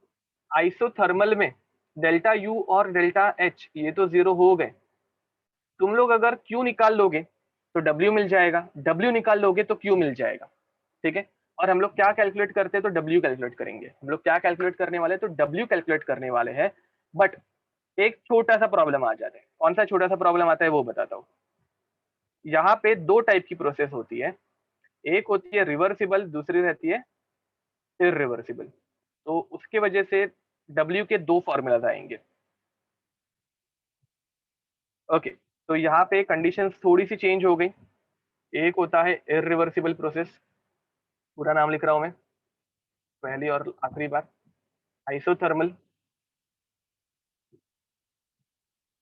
आइसोथर्मल में डेल्टा यू और डेल्टा एच ये तो जीरो हो गए, तुम लोग अगर क्यू निकाल लोगे तो डब्ल्यू मिल जाएगा, डब्ल्यू निकाल लोगे तो क्यू मिल जाएगा। ठीक है। और हम लोग क्या कैलकुलेट करते हैं, तो डब्ल्यू कैलकुलेट करेंगे। हम लोग क्या कैलकुलेट करने वाले हैं, तो डब्ल्यू कैलकुलेट करने वाले हैं। बट एक छोटा सा प्रॉब्लम आ जाता है, कौन सा छोटा सा प्रॉब्लम आता है वो बताता हूँ। यहाँ पे दो टाइप की प्रोसेस होती है, एक होती है रिवर्सिबल, दूसरी रहती है इरिवर्सिबल। तो उसके वजह से डब्ल्यू के दो फॉर्मूलाज आएंगे। ओके, तो यहाँ पे कंडीशंस थोड़ी सी चेंज हो गई। एक होता है इरिवर्सिबल प्रोसेस, पूरा नाम लिख रहा हूं मैं पहली और आखिरी बार, आइसोथर्मल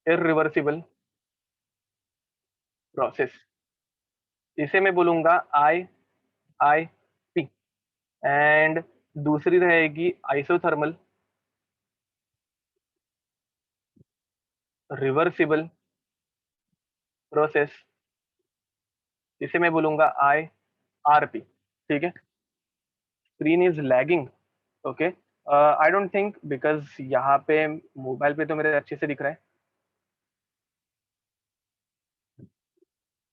इरिवर्सिबल प्रोसेस, इसे मैं बोलूंगा आई आई पी। एंड दूसरी रहेगी आइसोथर्मल रिवर्सिबल प्रोसेस, इसे मैं बोलूंगा आई आर पी। ठीक है। Screen is lagging. Okay, I don't think, because यहाँ पे मोबाइल पे तो मेरे अच्छे से दिख रहा है।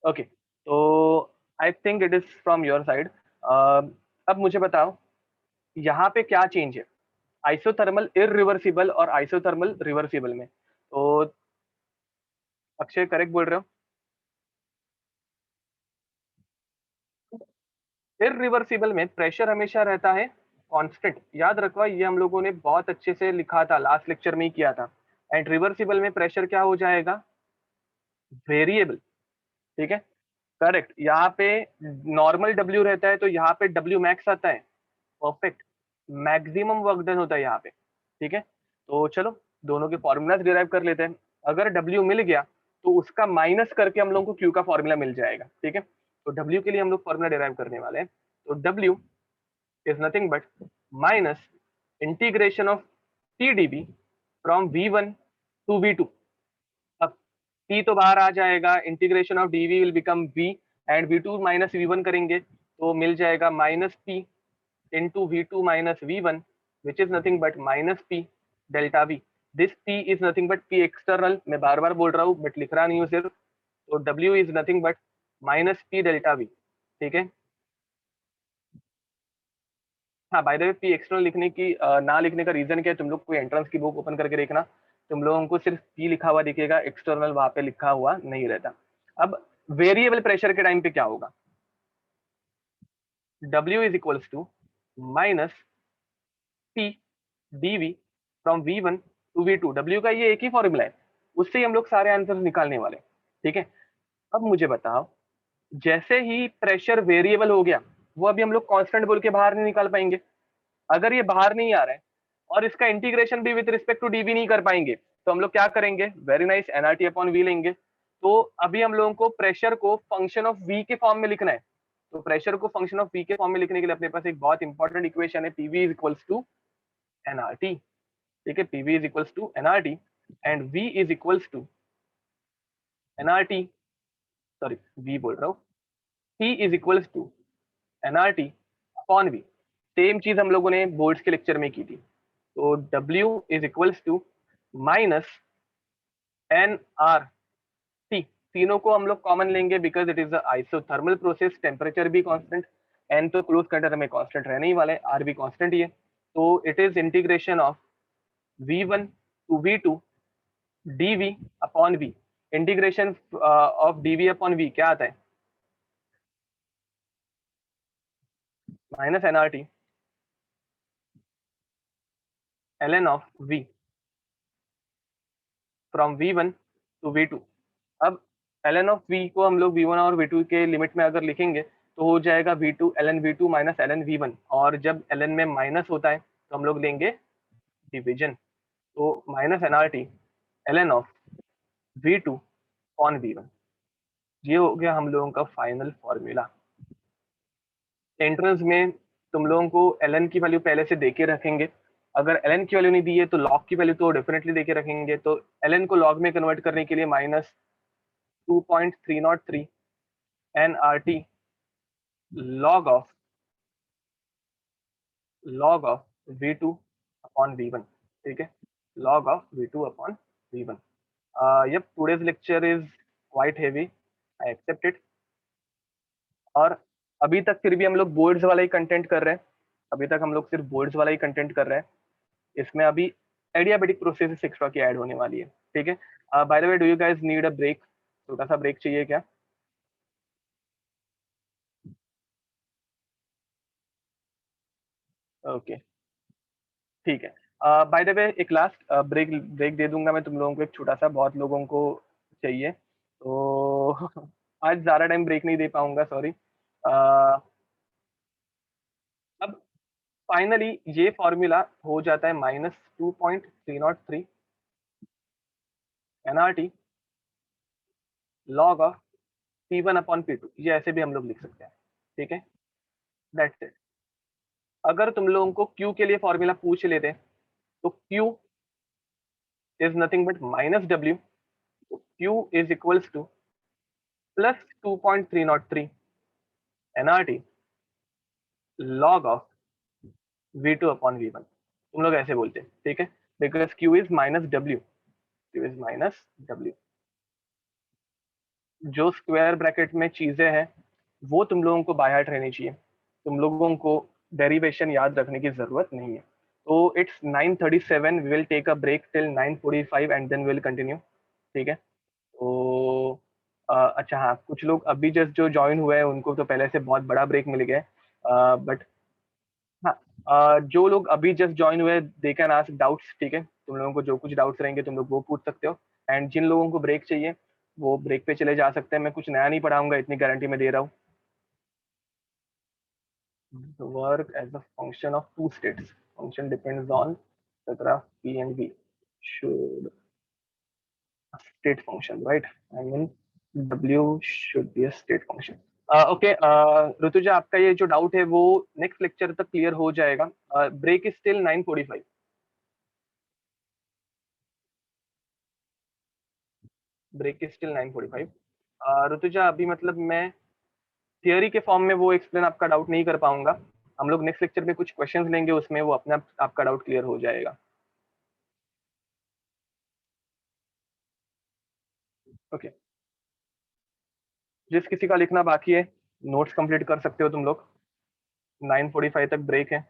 ओके, तो I think it is from your side. अब मुझे बताओ, यहाँ पे क्या चेंज है आइसोथर्मल इरिवर्सिबल और आइसोथर्मल रिवर्सिबल में। तो अक्षय करेक्ट बोल रहे हो। इरिवर्सिबल में प्रेशर हमेशा रहता है कांस्टेंट, याद रखो, ये हम लोगों ने बहुत अच्छे से लिखा था, लास्ट लेक्चर में ही किया था। एंड रिवर्सिबल में प्रेशर क्या हो जाएगा, वेरिएबल। ठीक है। करेक्ट, यहाँ पे नॉर्मल डब्ल्यू रहता है तो यहाँ पे डब्ल्यू मैक्स आता है। परफेक्ट, मैक्सिमम वर्क डन होता है यहाँ पे। ठीक है। तो चलो दोनों के फॉर्मूलाज डिराइव कर लेते हैं। अगर डब्ल्यू मिल गया तो उसका माइनस करके हम लोग को क्यू का फॉर्मूला मिल जाएगा। ठीक है। तो डब्ल्यू के लिए हम लोग फॉर्मूला डिराइव करने वाले हैं। तो W is nothing but minus integration of TdB from V1 to V2। अब T तो बाहर आ जाएगा, integration of dV will become V, and V2 minus V1 करेंगे तो मिल जाएगा minus P into V2 minus V1, which is nothing but minus P delta V। This P is nothing but P external, मैं बार बार बोल रहा हूँ but लिख रहा नहीं हूँ सिर्फ। तो W is nothing but minus P delta V। ठीक है। हाँ, bye the way P external लिखने की ना लिखने का रीजन क्या है, तुम लोग कोई एंट्रेंस की बुक ओपन करके देखना, तुम लोगों को सिर्फ पी लिखा हुआ दिखेगा, एक्सटर्नल वहां पे लिखा हुआ नहीं रहता। अब वेरिएबल प्रेशर के टाइम पे क्या होगा, W is equals to minus P DV from V1 to V2। W का ये एक ही फॉर्मूला है, उससे ही हम लोग सारे आंसर निकालने वाले, ठीक है। अब मुझे बताओ, जैसे ही प्रेशर वेरिएबल हो गया, वो अभी हम लोग कांस्टेंट बोल के बाहर नहीं निकाल पाएंगे। अगर ये बाहर नहीं आ रहा है और इसका इंटीग्रेशन भी विद रिस्पेक्ट टू डीवी नहीं कर पाएंगे, तो हम लोग क्या करेंगे, very nice, NRT upon V लेंगे। तो अभी हम लोगों को प्रेशर को फंक्शन ऑफ वी के फॉर्म में लिखना है। तो प्रेशर को फंक्शन ऑफ वी के फॉर्म में लिखने के लिए अपने पास एक बहुत इंपॉर्टेंट इक्वेशन है, PV is equals to NRT, ठीक है। PV is equals to NRT and V is equals to NRT, sorry V बोल रहा हूँ, P is equals to NRT upon V. Same चीज हम लोगों ने बोर्ड्स के लेक्चर में की थी। तो W is equals to minus N R T, तीनों को हम लोग कॉमन लेंगे because it is isothermal process, temperature भी कांस्टेंट, एन तो क्लोज कंटेनर में कांस्टेंट रहने ही वाले, आर भी कांस्टेंट ही है। तो it is integration of V1 to V2 dV upon V। Integration of dV upon V क्या आता है, minus N R T ln of V from V1 to V2। अब ln ऑफ V को हम लोग V1 और V2 के limit में अगर लिखेंगे तो हो जाएगा V2 ln V2 minus ln V1, और जब ln में माइनस होता है तो हम लोग लेंगे डिवीजन। तो minus N R T ln of V2 on V1, ये हो गया हम लोगों का फाइनल फॉर्मूला। एंट्रेंस में तुम लोगों को ln की वैल्यू पहले से देके रखेंगे, अगर ln की वैल्यू नहीं दी है तो log की वैल्यू तो डेफिनेटली देके रखेंगे। तो ln को log में कन्वर्ट करने के लिए minus 2.303 N R T log of V2 upon V1, ठीक है, log of V2 upon V1। yep, today's lecture is quite heavy, I accept it। और अभी तक फिर भी हम लोग बोर्ड्स वाला ही कंटेंट कर रहे हैं, अभी तक हम लोग सिर्फ बोर्ड्स वाला ही कंटेंट कर रहे हैं। इसमें अभी एडियाबेटिक प्रोसेस एक्स्ट्रा की ऐड होने वाली है, ठीक है। By the way, do you guys need a break, छोटा सा ब्रेक चाहिए क्या? ओके, ठीक है। बाय द वे, एक लास्ट ब्रेक ब्रेक दे दूंगा मैं तुम लोगों को, एक छोटा सा, बहुत लोगों को चाहिए तो आज ज्यादा टाइम ब्रेक नहीं दे पाऊंगा, सॉरी। अब फाइनली ये फॉर्मूला हो जाता है -2.303 NRT log of P1 upon P2, ये ऐसे भी हम लोग लिख सकते हैं, ठीक है। That's it. अगर तुम लोगों को Q के लिए फॉर्मूला पूछ लेते तो Q is nothing but minus W, तो Q is equals two plus 2.303 NRT log of V2 upon V1, तुम लोग ऐसे बोलते हैं, ठीक है, because Q is minus W, Q is minus W। जो स्क्वायर ब्रैकेट में चीजें हैं वो तुम लोगों को बाय हार्ट रहनी चाहिए, तुम लोगों को डेरिवेशन याद रखने की जरूरत नहीं है। तो it's 9:37, we will take a break till 9:45 and then will continue, ठीक है। तो अच्छा हाँ, कुछ लोग अभी जस्ट जो ज्वाइन हुए हैं उनको तो पहले से बहुत बड़ा ब्रेक मिल गया है, बट हाँ, जो लोग अभी जस्ट ज्वाइन हुए दे कैन आस्क डाउट्स, ठीक है, तुम लोगों को जो कुछ डाउट्स रहेंगे तुम लोग वो पूछ सकते हो। एंड जिन लोगों को ब्रेक चाहिए वो ब्रेक पे चले जा सकते हैं, मैं कुछ नया नहीं पढ़ाऊंगा, इतनी गारंटी मैं दे रहा हूँ। Work as a function of two states, function depends on graph P and V should state function, right? I mean W should be a state function. Okay, Rutuja, आपका ये जो डाउट है वो नेक्स्ट लेक्चर तक क्लियर हो जाएगा। Break is still 9:45, break is still 9:45। Rutuja, अभी मतलब मैं थियरी के फॉर्म में वो एक्सप्लेन आपका डाउट नहीं कर पाऊंगा, हम लोग नेक्स्ट लेक्चर में कुछ क्वेश्चंस लेंगे, उसमें वो अपने आप आपका डाउट क्लियर हो जाएगा। ओके, जिस किसी का लिखना बाकी है नोट्स कंप्लीट कर सकते हो तुम लोग, 9:45 तक ब्रेक है।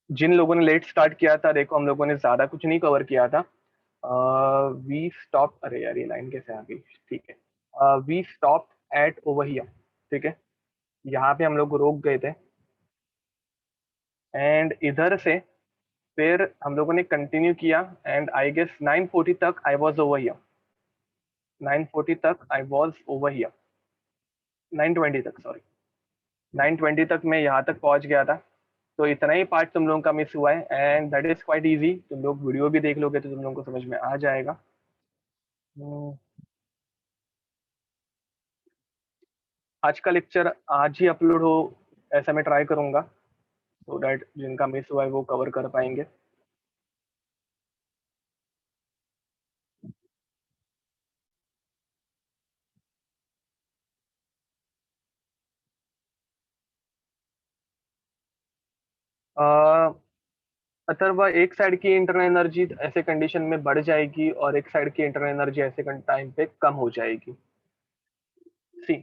जिन लोगों ने लेट स्टार्ट किया था, देखो हम लोगों ने ज्यादा कुछ नहीं कवर किया था। वी स्टॉप, अरे यार ये लाइन कैसे आ गई, ठीक है, we stop at over here, ठीक है, यहाँ पे हम लोग रोक गए थे। एंड इधर से फिर हम लोगों ने कंटिन्यू किया, एंड आई गेस 9:40 तक आई वॉज ओवर हियर। 9:40 तक आई वॉज ओवर हियर, 9:20 तक, सॉरी, 9:20 तक मैं यहाँ तक पहुंच गया था। तो इतना ही पार्ट तुम लोगों का मिस हुआ है, and that is quite easy, तुम लोग वीडियो भी देख लोगे तो तुम लोगों को समझ में आ जाएगा। हम्म, आज का लेक्चर आज ही अपलोड हो, ऐसा मैं ट्राई करूंगा, सो दैट जिनका मिस हुआ है वो कवर कर पाएंगे। अह, अथर्वा, एक साइड की इंटरनल एनर्जी ऐसे कंडीशन में बढ़ जाएगी और एक साइड की इंटरनल एनर्जी ऐसे टाइम पे कम हो जाएगी। See,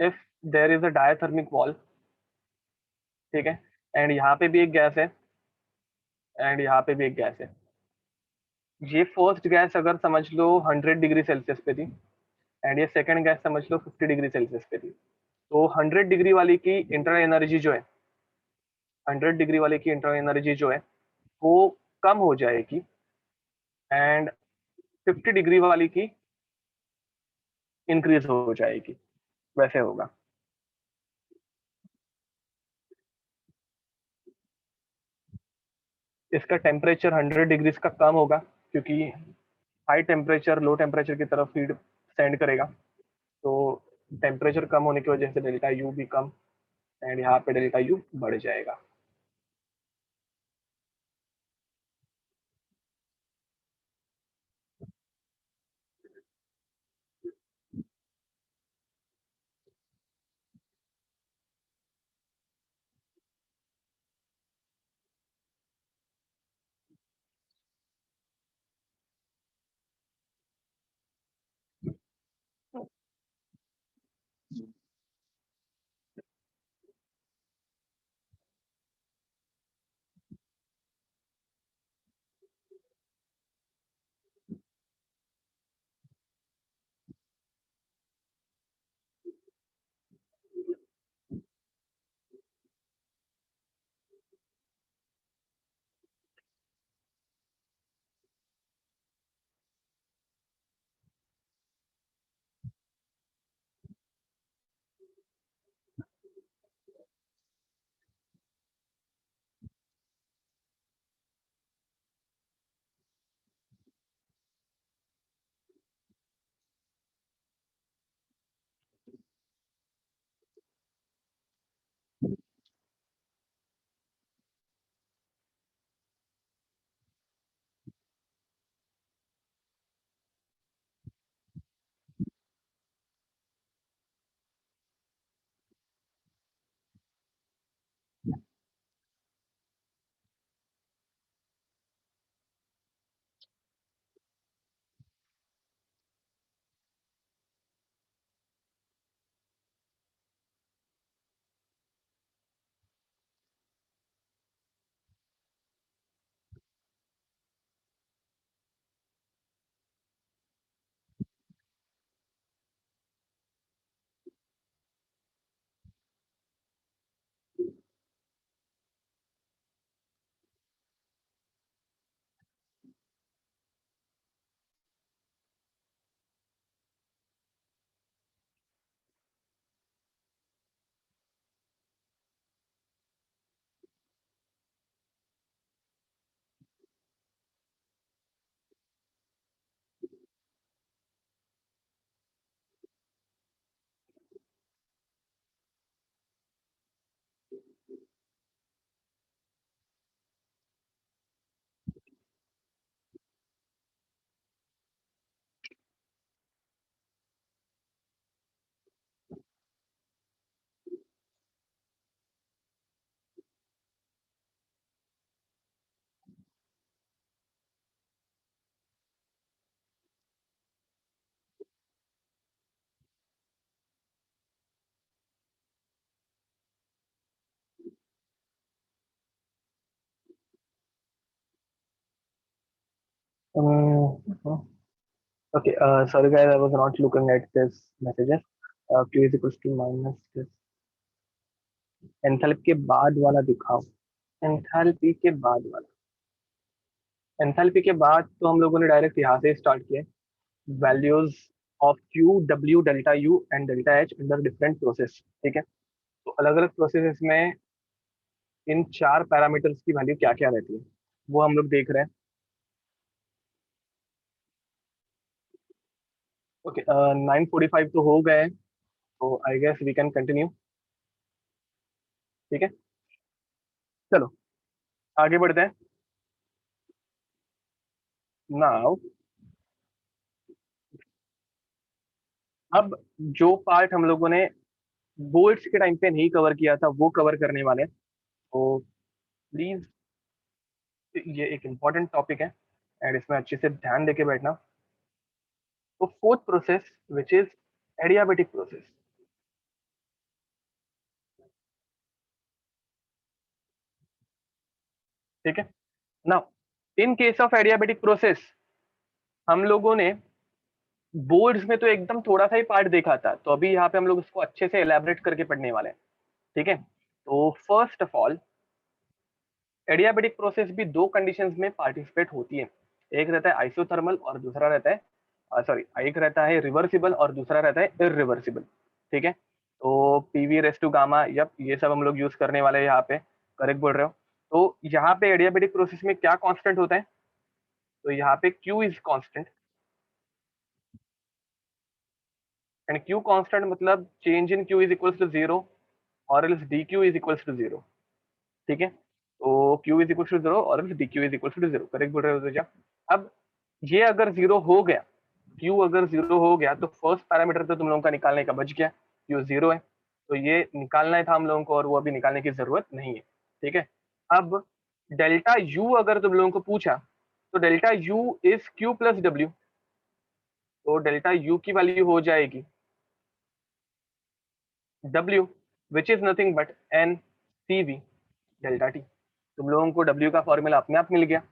if there is a diathermic wall, ठीक है, एंड यहाँ पे भी एक गैस है, एंड यहाँ पे भी एक गैस है। ये फर्स्ट गैस अगर समझ लो 100 डिग्री सेल्सियस पे थी, एंड ये सेकंड गैस समझ लो 50 डिग्री सेल्सियस पे थी। तो 100 डिग्री वाली की इंटरनल एनर्जी जो है, 100 डिग्री वाले की इंटरनल एनर्जी जो है वो कम हो जाएगी, एंड 50 डिग्री वाली की इंक्रीज हो जाएगी, वैसे होगा। इसका टेम्परेचर 100 डिग्रीज का कम होगा, क्योंकि हाई टेम्परेचर लो टेम्परेचर की तरफ हीट सेंड करेगा। तो टेम्परेचर कम होने की वजह से डेल्टा यू भी कम, एंड यहाँ पे डेल्टा यू बढ़ जाएगा। Okay, sorry guys, I was not looking at this messages. Q is equals to minus this, enthalpy के बाद वाला दिखाओ। एंथैल्पी के बाद वाला, एंथैल्पी के बाद तो हम लोगों ने डायरेक्ट यहाँ से स्टार्ट किया, values of Q W delta you and delta H under different process. ठीक है, तो अलग अलग प्रोसेसेस में इन चार पैरामीटर्स की वैल्यू क्या क्या रहती है वो हम लोग देख रहे हैं। ओके, 9:45 तो हो गए हैं, तो I guess we can continue. ठीक है, चलो आगे बढ़ते हैं। नाउ अब जो पार्ट हम लोगों ने बोर्ड्स के टाइम पे नहीं कवर किया था वो कवर करने वाले हैं, तो प्लीज, ये एक इम्पॉर्टेंट टॉपिक है एंड इसमें अच्छे से ध्यान देके बैठना। तो fourth process which is adiabatic process. ठीक है, now in case of adiabatic process हम लोगों ने बोर्ड्स में तो एकदम थोड़ा सा ही पार्ट देखा था, तो अभी यहाँ पे हम लोग उसको अच्छे से एलैबोरेट करके पढ़ने वाले हैं। ठीक है, तो first of all adiabatic process भी दो कंडीशंस में पार्टिसिपेट होती है। एक रहता है आइसोथर्मल और दूसरा रहता है सॉरी, एक रहता है रिवर्सिबल और दूसरा रहता है इरिवर्सिबल। ठीक है, तो PV raise to gamma, yup ये सब हम लोग यूज करने वाले हैं यहाँ पे, करेक्ट बोल रहे हो। तो यहाँ पे एडियाबेटिक प्रोसेस में क्या कांस्टेंट होता है, तो यहाँ पे Q is constant, and Q constant मतलब change in Q is equals to zero और else D Q is equals to zero. ठीक है, तो Q is equals to zero और else D Q is equals to zero, correct बोल रहे हो तुझा। अब ये अगर जीरो हो गया, Q अगर जीरो हो गया तो फर्स्ट पैरामीटर तो तुम लोगों का निकालने का बच गया, Q जीरो है, तो ये निकालना है था हम लोगों को और वो अभी निकालने की जरूरत नहीं है। ठीक है, अब डेल्टा यू अगर तुम लोगों को पूछा, तो delta U is Q plus W, तो डेल्टा यू की वैल्यू हो जाएगी W, which is nothing but N C V delta T. तुम लोगों को W का फॉर्मूला अपने आप मिल गया।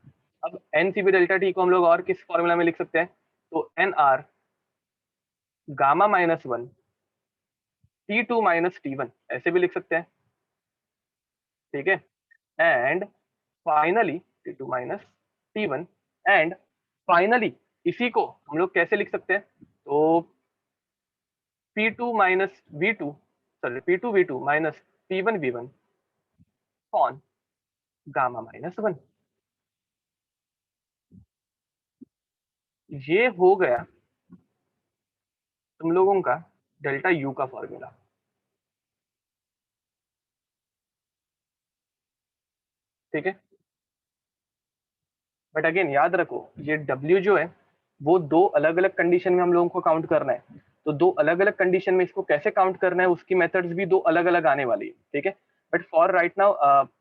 अब N C V delta T को हम लोग और किस फॉर्मूला में लिख सकते हैं, तो N R gamma minus one T2 minus T1 ऐसे भी लिख सकते हैं। ठीक है, and finally T2 minus T1, and finally इसी को हम लोग कैसे लिख सकते हैं, तो P2 minus V2, sorry P2 V2 minus P1 V1 कौन गामा माइनस वन। ये हो गया तुम लोगों का डेल्टा यू का फॉर्मूला। ठीक है, बट अगेन याद रखो ये डब्ल्यू जो है वो दो अलग अलग कंडीशन में हम लोगों को काउंट करना है, तो दो अलग अलग कंडीशन में इसको कैसे काउंट करना है उसकी मेथड्स भी दो अलग अलग आने वाली है। ठीक है, बट फॉर राइट नाउ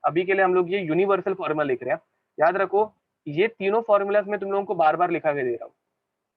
अभी के लिए हम लोग ये यूनिवर्सल फॉर्मूला लिख रहे हैं। याद रखो ये तीनों फॉर्मूलाज में तुम लोगों को बार बार लिखा के दे रहा हूँ।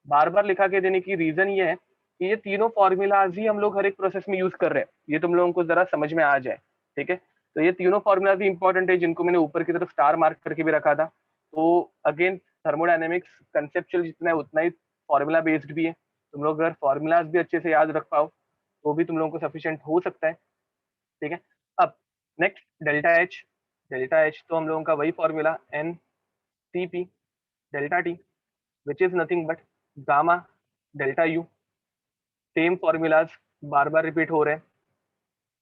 बार बार लिखा के देने की रीजन ये है कि ये तीनों फॉर्मूलाज ही हम लोग हर एक प्रोसेस में यूज कर रहे हैं, ये तुम लोगों को जरा समझ में आ जाए। ठीक है, तो ये तीनों फॉर्मूलाज भी इंपॉर्टेंट है जिनको मैंने ऊपर की तरफ स्टार मार्क करके भी रखा था। तो अगेन थर्मोडायनेमिक्स कंसेप्चुअल जितना है उतना ही फॉर्मूला बेस्ड भी है। तुम लोग अगर फॉर्मूलाज भी अच्छे से याद रख पाओ तो भी तुम लोगों को सफिशियंट हो सकता है। ठीक है, अब next delta H. Delta H तो हम लोगों का वही formula N C P delta T, which is nothing but gamma delta U. Same formulas बार बार रिपीट हो रहे हैं,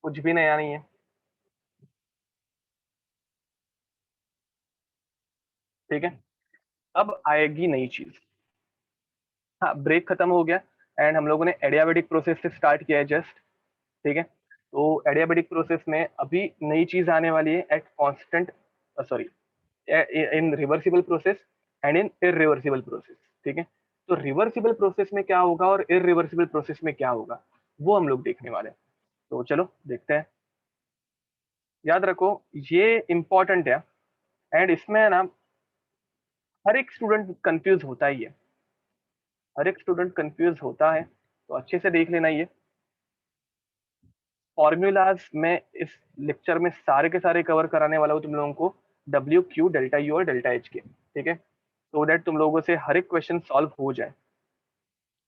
कुछ भी नया नहीं है। ठीक है, अब आएगी नई चीज। हाँ, ब्रेक खत्म हो गया एंड हम लोगों ने एडियाबेटिक प्रोसेस से स्टार्ट किया है जस्ट। ठीक है, तो एडियाबेटिक प्रोसेस में अभी नई चीज आने वाली है at constant, sorry, in reversible process and in irreversible process. ठीक है, तो रिवर्सिबल प्रोसेस में क्या होगा और इरिवर्सिबल प्रोसेस में क्या होगा वो हम लोग देखने वाले हैं, तो चलो देखते हैं। याद रखो ये इंपॉर्टेंट है एंड इसमें ना हर एक स्टूडेंट कंफ्यूज होता ही है, हर एक स्टूडेंट कंफ्यूज होता है, तो अच्छे से देख लेना ये फॉर्मूलाज में इस लेक्चर में सारे के सारे कवर कराने वाला हूँ तुम लोगों को, डब्ल्यू क्यू डेल्टा यू और डेल्टा एच के। ठीक है, so that तुम लोगों से हर एक क्वेश्चन सॉल्व हो जाए।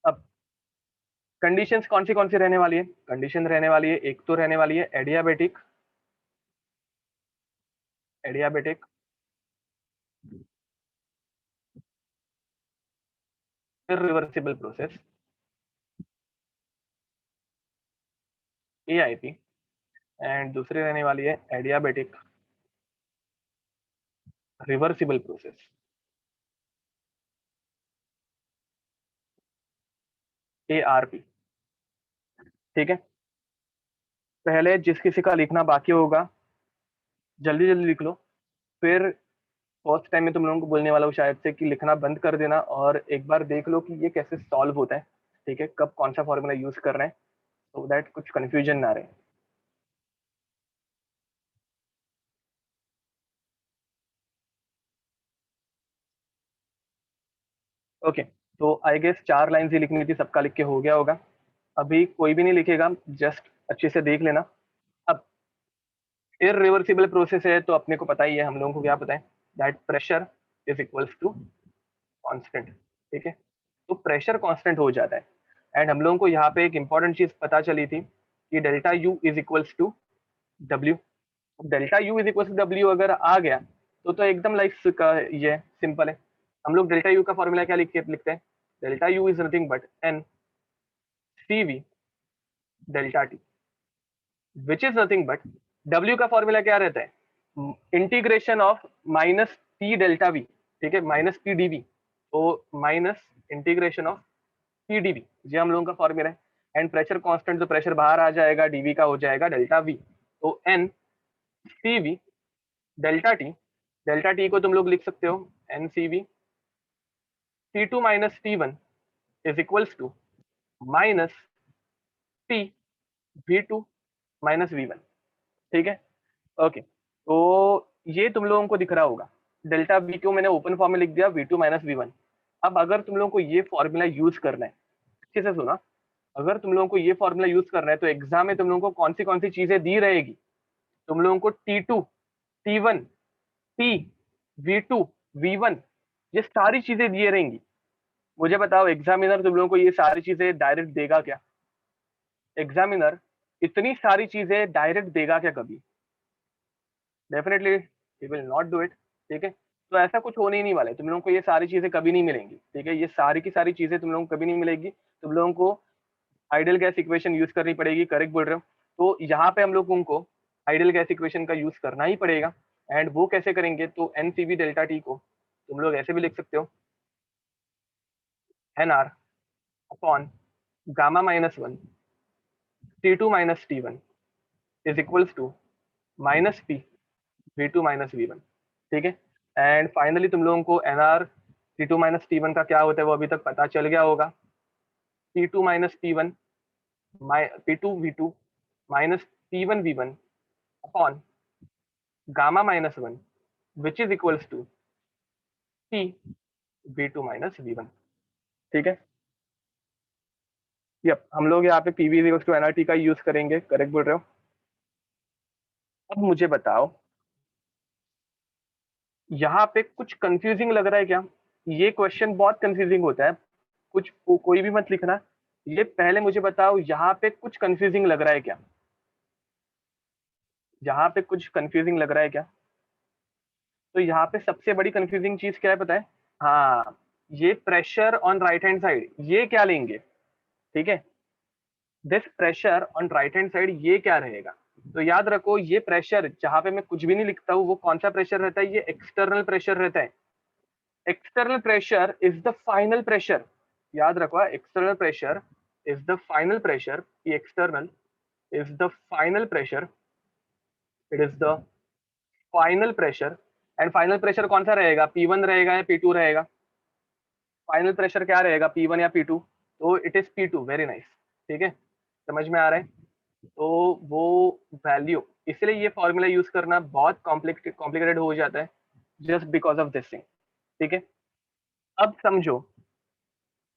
अब कंडीशंस कौन सी रहने वाली है? कंडीशन रहने वाली है, एक तो रहने वाली है adiabatic, adiabatic, irreversible process, AIP, and दूसरी रहने वाली है एडियाबेटिक रिवर्सिबल प्रोसेस, एआरपी। ठीक है, पहले जिस किसी का लिखना बाकी होगा जल्दी जल्दी लिख लो, फिर फर्स्ट टाइम में तुम लोगों को बोलने वाला हूँ शायद से कि लिखना बंद कर देना और एक बार देख लो कि ये कैसे सॉल्व होता है। ठीक है, कब कौन सा फॉर्मूला यूज कर रहे हैं, so दैट कुछ कंफ्यूजन ना रहे। ओके, तो आई गेस 4 लाइन ही लिखनी थी, सबका लिख के हो गया होगा। अभी कोई भी नहीं लिखेगा, जस्ट अच्छे से देख लेना। अब इरिवर्सिबल प्रोसेस है तो अपने को पता ही है, हम लोगों को क्या पता है, that pressure is equals to constant. ठीक है, तो प्रेशर कांस्टेंट हो जाता है। एंड हम लोगों को यहाँ पे एक इंपॉर्टेंट चीज पता चली थी कि delta U is equals to W. Delta U is equals to W अगर आ गया तो एकदम लाइफ का ये सिंपल है। हम लोग डेल्टा यू का फॉर्मूला क्या लिखते हैं? Delta U is nothing but N C V delta T, which is nothing but W का फॉर्मूला क्या रहता है? Integration of minus P delta V. ठीक है, माइनस पी डी वी, तो minus integration of P D V, ये हम लोगों का फॉर्मूला है। एंड प्रेशर कांस्टेंट, तो प्रेशर बाहर आ जाएगा, डीवी का हो जाएगा डेल्टा वी, तो N C V delta T. Delta T को तुम लोग लिख सकते हो N C V T two minus T one is equals to minus T V two minus V one. ठीक है, ओके, तो ये तुम लोगों को दिख रहा होगा। डेल्टा वी को मैंने ओपन फॉर्म में लिख दिया, V two minus V one. अब अगर तुम लोगों को ये फॉर्मूला यूज करना है, अच्छे से सुना, अगर तुम लोगों को ये फॉर्मूला यूज करना है तो एग्जाम में तुम लोगों को कौन सी चीजें दी रहेगी? तुम लोगों को T two, T one, T, V two, V one, ये सारी चीजें दिए रहेंगी। मुझे बताओ एग्जामिनर तुम लोगों को ये सारी चीजें डायरेक्ट देगा क्या? एग्जामिनर इतनी सारी चीजें डायरेक्ट देगा क्या कभी? Definitely he will not do it. ठीक है, तो ऐसा कुछ होने ही नहीं वाला है, तुम लोगों को ये सारी चीजें कभी नहीं मिलेंगी। ठीक है, ये सारी की सारी चीजें तुम लोगों को कभी नहीं मिलेगी। तुम लोगों को आइडियल गैस इक्वेशन यूज करनी पड़ेगी, करेक्ट बोल रहे हो। तो यहाँ पे हम लोगों को आइडियल गैस इक्वेशन का यूज करना ही पड़ेगा। एंड वो कैसे करेंगे? तो N C V delta T को तुम लोग ऐसे भी लिख सकते हो, N R upon gamma minus one T two minus T one is equals to minus P V two minus V one. ठीक है, एंड फाइनली तुम लोगों को N R T two minus T one का क्या होता है वो अभी तक पता चल गया होगा। P two minus P one, P two V two minus P one V one upon gamma minus one which is equals to P V two minus V one. ठीक है, यप, हम लोग यहाँ पे पीवी इक्वल्स टू एनआरटी का use करेंगे, correct बोल रहे हो। अब मुझे बताओ, यहाँ पे कुछ कंफ्यूजिंग लग रहा है क्या? ये क्वेश्चन बहुत कंफ्यूजिंग होता है, कोई भी मत लिखना। ये पहले मुझे बताओ, यहाँ पे कुछ कंफ्यूजिंग लग रहा है क्या? यहाँ पे कुछ कंफ्यूजिंग लग रहा है क्या? तो यहाँ पे सबसे बड़ी कंफ्यूजिंग चीज क्या है पता है? हाँ, ये pressure on right hand side ये क्या लेंगे? ठीक है, this pressure on right hand side ये क्या रहेगा? तो याद रखो, ये प्रेशर जहां पे मैं कुछ भी नहीं लिखता हूँ वो कौन सा प्रेशर रहता है? ये एक्सटर्नल प्रेशर रहता है। External pressure is the final pressure. याद रखो, external pressure is the final pressure. External is the final pressure, it is the final pressure. And final pressure कौन सा रहेगा? P1 रहेगा या P2 रहेगा? फाइनल प्रेशर क्या रहेगा, P1 या P2? तो it is P2, very nice. ठीक है, समझ में आ रहा है? तो वो वैल्यू, इसलिए ये फॉर्मूला यूज करना बहुत कॉम्प्लिकेटेड हो जाता है, just because of this thing. ठीक है, अब समझो,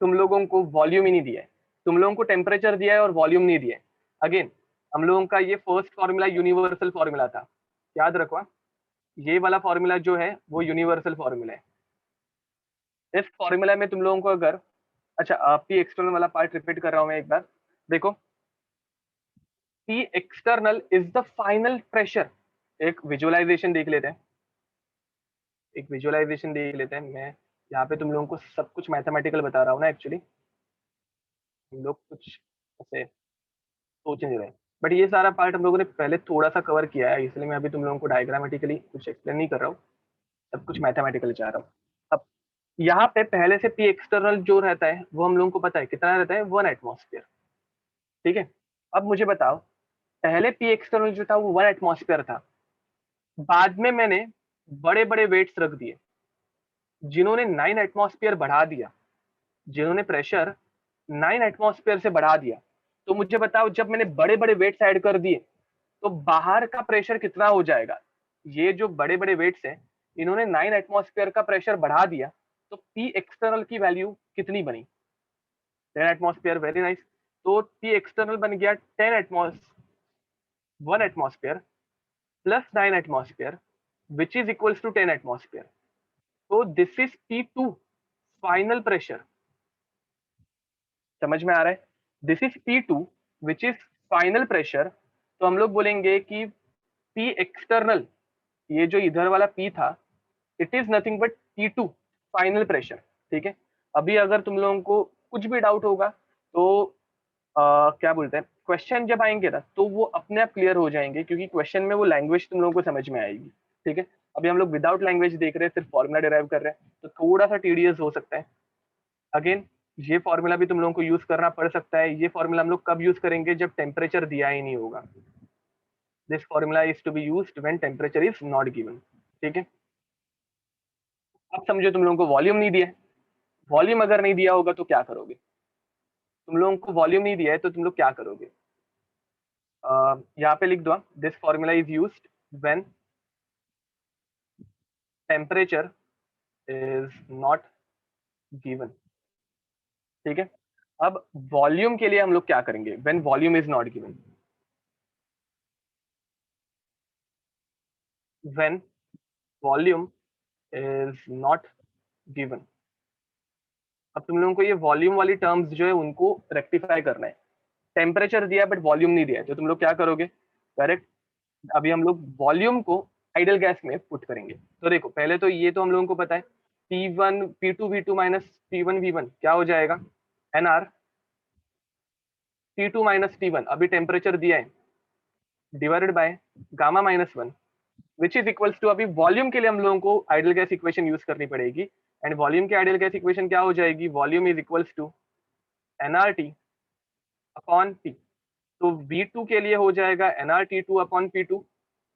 तुम लोगों को वॉल्यूम ही नहीं दिया है, तुम लोगों को टेम्परेचर दिया है और वॉल्यूम नहीं दिया है। अगेन, हम लोगों का ये फर्स्ट फॉर्मूला यूनिवर्सल फॉर्मूला था, याद रखो। ये वाला फॉर्मूला जो है वो यूनिवर्सल फॉर्मूला है। इस फॉर्मूला में तुम लोगों को अगर, अच्छा पी एक्सटर्नल वाला पार्ट रिपीट कर रहा हूं मैं एक बार, देखो P external is the final pressure. एक विजुअलाइजेशन देख लेते हैं, एक विजुअलाइजेशन देख लेते हैं। मैं यहाँ पे तुम लोगों को सब कुछ मैथमेटिकल बता रहा हूँ ना एक्चुअली, हम लोग कुछ ऐसे सोच नहीं रहे, बट ये सारा पार्ट हम लोगों ने पहले थोड़ा सा कवर किया है, इसलिए मैं अभी तुम लोगों को डायग्रामेटिकली कुछ एक्सप्लेन नहीं कर रहा हूँ, सब कुछ मैथमेटिकली चाह रहा हूँ। अब यहाँ पे पहले से पी एक्सटर्नल जो रहता है वो हम लोगों को पता है कितना रहता है, 1 एटमॉस्फेयर। ठीक है, अब मुझे बताओ, पहले पी एक्सटर्नल जो था वो 1 एटमॉस्फेयर था, बाद में मैंने बड़े बड़े वेट्स रख दिए जिन्होंने 9 एटमॉस्फेयर बढ़ा दिया, जिन्होंने प्रेशर 9 एटमॉस्फेयर से बढ़ा दिया। तो मुझे बताओ, जब मैंने बड़े बड़े वेट्स ऐड कर दिए तो बाहर का प्रेशर कितना हो जाएगा। ये जो बड़े बड़े वेट्स हैं, इन्होंने 9 एटमॉस्फेयर का प्रेशर बढ़ा दिया, तो पी एक्सटर्नल की वैल्यू कितनी बनी, 10 एटमॉस्फेयर। Very nice. तो पी एक्सटर्नल बन गया 1 atmosphere plus 9 atmosphere which is equals to 10 atmosphere. तो this is P2 final pressure. समझ में आ रहा है, this is P2 which is final pressure. तो हम लोग बोलेंगे कि P एक्सटर्नल, ये जो इधर वाला P था, it is nothing but P2 final pressure. ठीक है, अभी अगर तुम लोगों को कुछ भी डाउट होगा तो क्या बोलते हैं, क्वेश्चन जब आएंगे ना तो वो अपने आप क्लियर हो जाएंगे, क्योंकि क्वेश्चन में वो लैंग्वेज तुम लोगों को समझ में आएगी। ठीक है, अभी हम लोग विदाउट लैंग्वेज देख रहे हैं, सिर्फ फॉर्मूला डिराइव कर रहे हैं, तो थोड़ा सा टीडियस हो सकता है। अगेन, ये फॉर्मूला भी तुम लोगों को यूज करना पड़ सकता है। ये फॉर्मूला हम लोग कब यूज करेंगे, जब टेम्परेचर दिया ही नहीं होगा। This formula is to be used when temperature is not given. ठीक है, अब समझो तुम लोगों को वॉल्यूम नहीं दिया है, वॉल्यूम अगर नहीं दिया होगा तो क्या करोगे, तुम लोगों को वॉल्यूम नहीं दिया है तो तुम लोग क्या करोगे। यहाँ पे लिख दो, this formula is used when temperature is not given. ठीक है, अब वॉल्यूम के लिए हम लोग क्या करेंगे, when volume is not given, when volume is not given. अब तुम लोगों को ये वॉल्यूम वाली टर्म्स जो है उनको रेक्टिफाई करना है। टेम्परेचर दिया बट वॉल्यूम नहीं दिया है, तो तुम लोग क्या करोगे, करेक्ट। अभी हम लोग वॉल्यूम को आइडल गैस में पुट करेंगे। तो देखो, पहले तो ये तो हम लोगों को पता है, P1 P2 V2 minus P1 V1 क्या हो जाएगा, NR T2 माइनस T1, अभी टेम्परेचर दिया है, divided by gamma minus 1 which is equals to, अभी वॉल्यूम के लिए हम लोगों को आइडल गैस इक्वेशन यूज करनी पड़ेगी। एंड वॉल्यूम की आइडल गैस इक्वेशन क्या हो जाएगी, volume is equals to NRT upon P। तो V2 के लिए हो जाएगा NRT2 upon P2,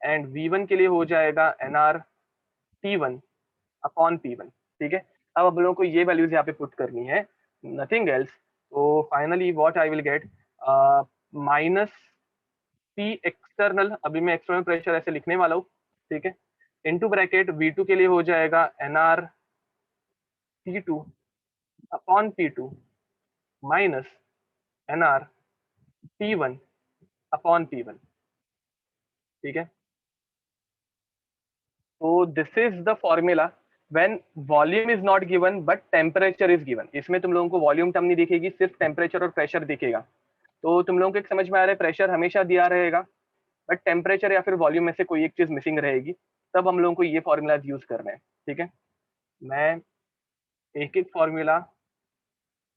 and V1 के लिए हो जाएगा NRT1 अपॉन P1। ठीक है, अब हम लोगों को ये वैल्यूज यहाँ पे पुट करनी है, नथिंग एल्स। तो finally what I will get, minus P external, अभी मैं एक्सटर्नल प्रेशर ऐसे लिखने वाला हूँ। ठीक है, इनटू ब्रैकेट V2 के लिए हो जाएगा NRT2 upon P2 minus NRT1 upon P1। ठीक है, तो this is the formula when volume is not given but temperature is given. इसमें तुम लोगों को वॉल्यूम टर्म नहीं दिखेगी, सिर्फ टेम्परेचर और प्रेशर दिखेगा। तो तुम लोगों को एक समझ में आ रहा है, प्रेशर हमेशा दिया रहेगा बट टेम्परेचर या फिर वॉल्यूम में से कोई एक चीज मिसिंग रहेगी, तब हम लोगों को ये फॉर्मूला यूज करना है। ठीक है, मैं एक एक फॉर्मूला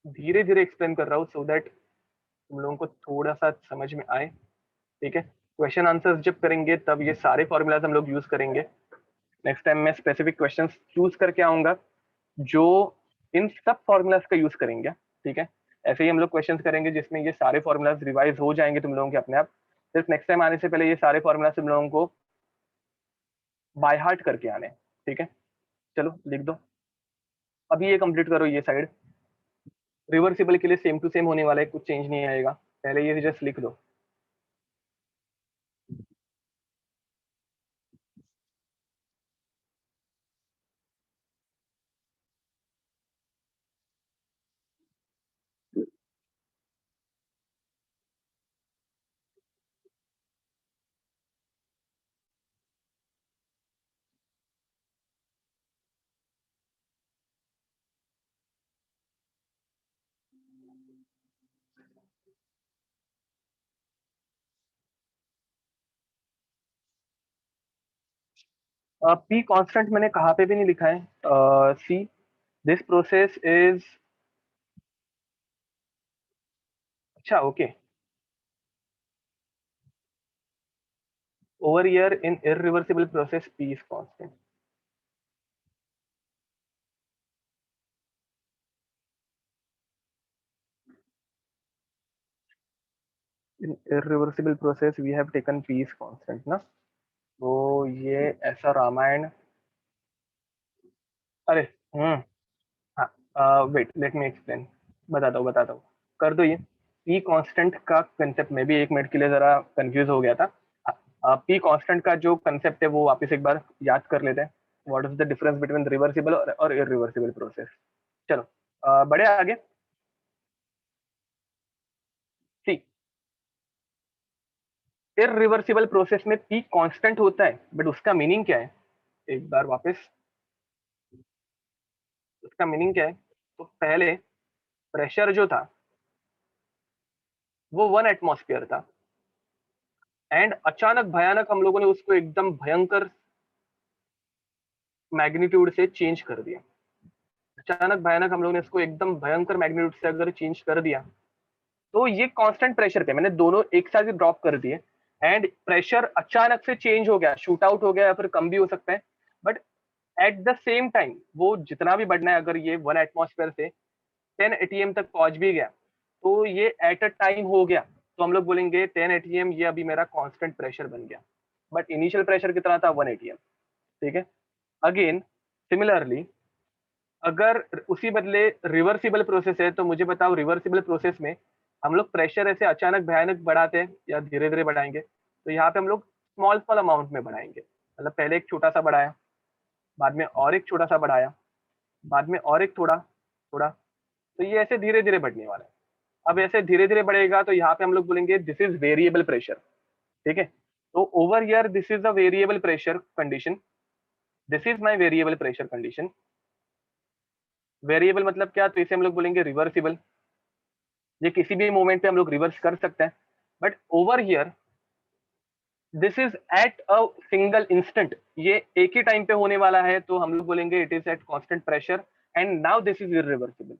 धीरे धीरे एक्सप्लेन कर रहा हूँ सो दैट तुम लोगों को थोड़ा सा समझ में आए। ठीक है, क्वेश्चन आंसर्स जब करेंगे तब ये सारे फॉर्मूलाज हम लोग यूज करेंगे। नेक्स्ट टाइम मैं स्पेसिफिक क्वेश्चन चूज करके आऊंगा जो इन सब फॉर्मूलाज का यूज करेंगे। ठीक है, ऐसे ही हम लोग क्वेश्चंस करेंगे जिसमें ये सारे फॉर्मूलाज रिवाइज हो जाएंगे तुम लोगों के अपने आप। सिर्फ नेक्स्ट टाइम आने से पहले ये सारे फॉर्मूलाज तुम लोगों को बाय हार्ट करके आने हैं। ठीक है, चलो लिख दो, अभी ये कंप्लीट करो ये साइड। रिवर्सिबल के लिए सेम टू सेम होने वाला है, कुछ चेंज नहीं आएगा, पहले ये जस्ट लिख दो। पी कांस्टेंट मैंने कहाँ पे भी नहीं लिखा है। सी दिस प्रोसेस इज, अच्छा okay, over here in irreversible process P is constant. In irreversible process we have taken P is constant ना। तो ये ऐसा रामायण, अरे हम्म, हाँ वेट लेट मी एक्सप्लेन, बताता हूँ, कर दो ये। पी कांस्टेंट का कंसेप्ट में भी 1 मिनट के लिए जरा कंफ्यूज हो गया था। पी कांस्टेंट का जो कंसेप्ट है वो वापस एक बार याद कर लेते हैं। What is the difference between reversible और इरिवर्सिबल प्रोसेस। चलो बढ़े आगे। सी इरिवर्सिबल प्रोसेस में पी कांस्टेंट होता है, बट उसका मीनिंग क्या है, एक बार वापस, उसका मीनिंग क्या है। तो पहले प्रेशर जो था वो 1 एटमॉस्फेयर था, एंड अचानक भयानक हम लोगों ने उसको एकदम भयंकर मैग्नीट्यूड से चेंज कर दिया। अचानक भयानक हम लोगों ने इसको एकदम भयंकर मैग्नीट्यूड से अगर चेंज कर दिया, तो ये कांस्टेंट प्रेशर पे मैंने दोनों एक साथ ही ड्रॉप कर दिए, एंड प्रेशर अचानक से चेंज हो गया, शूट आउट हो गया या फिर कम भी हो सकता है। But at the same time वो जितना भी बढ़ना है, अगर ये 1 एटमॉस्फेयर से 10 ATM तक पहुंच भी गया, तो ये एट अ टाइम हो गया, तो हम लोग बोलेंगे 10 ATM ये अभी मेरा कांस्टेंट प्रेशर बन गया। बट इनिशियल प्रेशर कितना था, 1 ATM। ठीक है। अगेन सिमिलरली, अगर उसी बदले रिवर्सिबल प्रोसेस है, तो मुझे बताओ रिवर्सिबल प्रोसेस में हम लोग प्रेशर ऐसे अचानक भयानक बढ़ाते हैं या धीरे धीरे बढ़ाएंगे, तो यहाँ पे हम लोग स्मॉल स्मॉल अमाउंट में बढ़ाएंगे, मतलब पहले एक छोटा सा बढ़ाया, बाद में और एक छोटा सा बढ़ाया, बाद में और एक थोड़ा थोड़ा, तो ये ऐसे धीरे धीरे बढ़ने वाला है। अब ऐसे धीरे धीरे बढ़ेगा, तो यहाँ पे हम लोग बोलेंगे दिस इज वेरिएबल प्रेशर। ठीक है। तो over here this is a variable pressure condition, this is my variable pressure condition. Variable मतलब क्या, तो इसे हम लोग बोलेंगे रिवर्सिबल, ये किसी भी मोमेंट पे हम लोग रिवर्स कर सकते हैं। But over here this is at a single instant, ये एक ही टाइम पे होने वाला है, तो हम लोग बोलेंगे it is eight constant pressure, and now this is irreversible.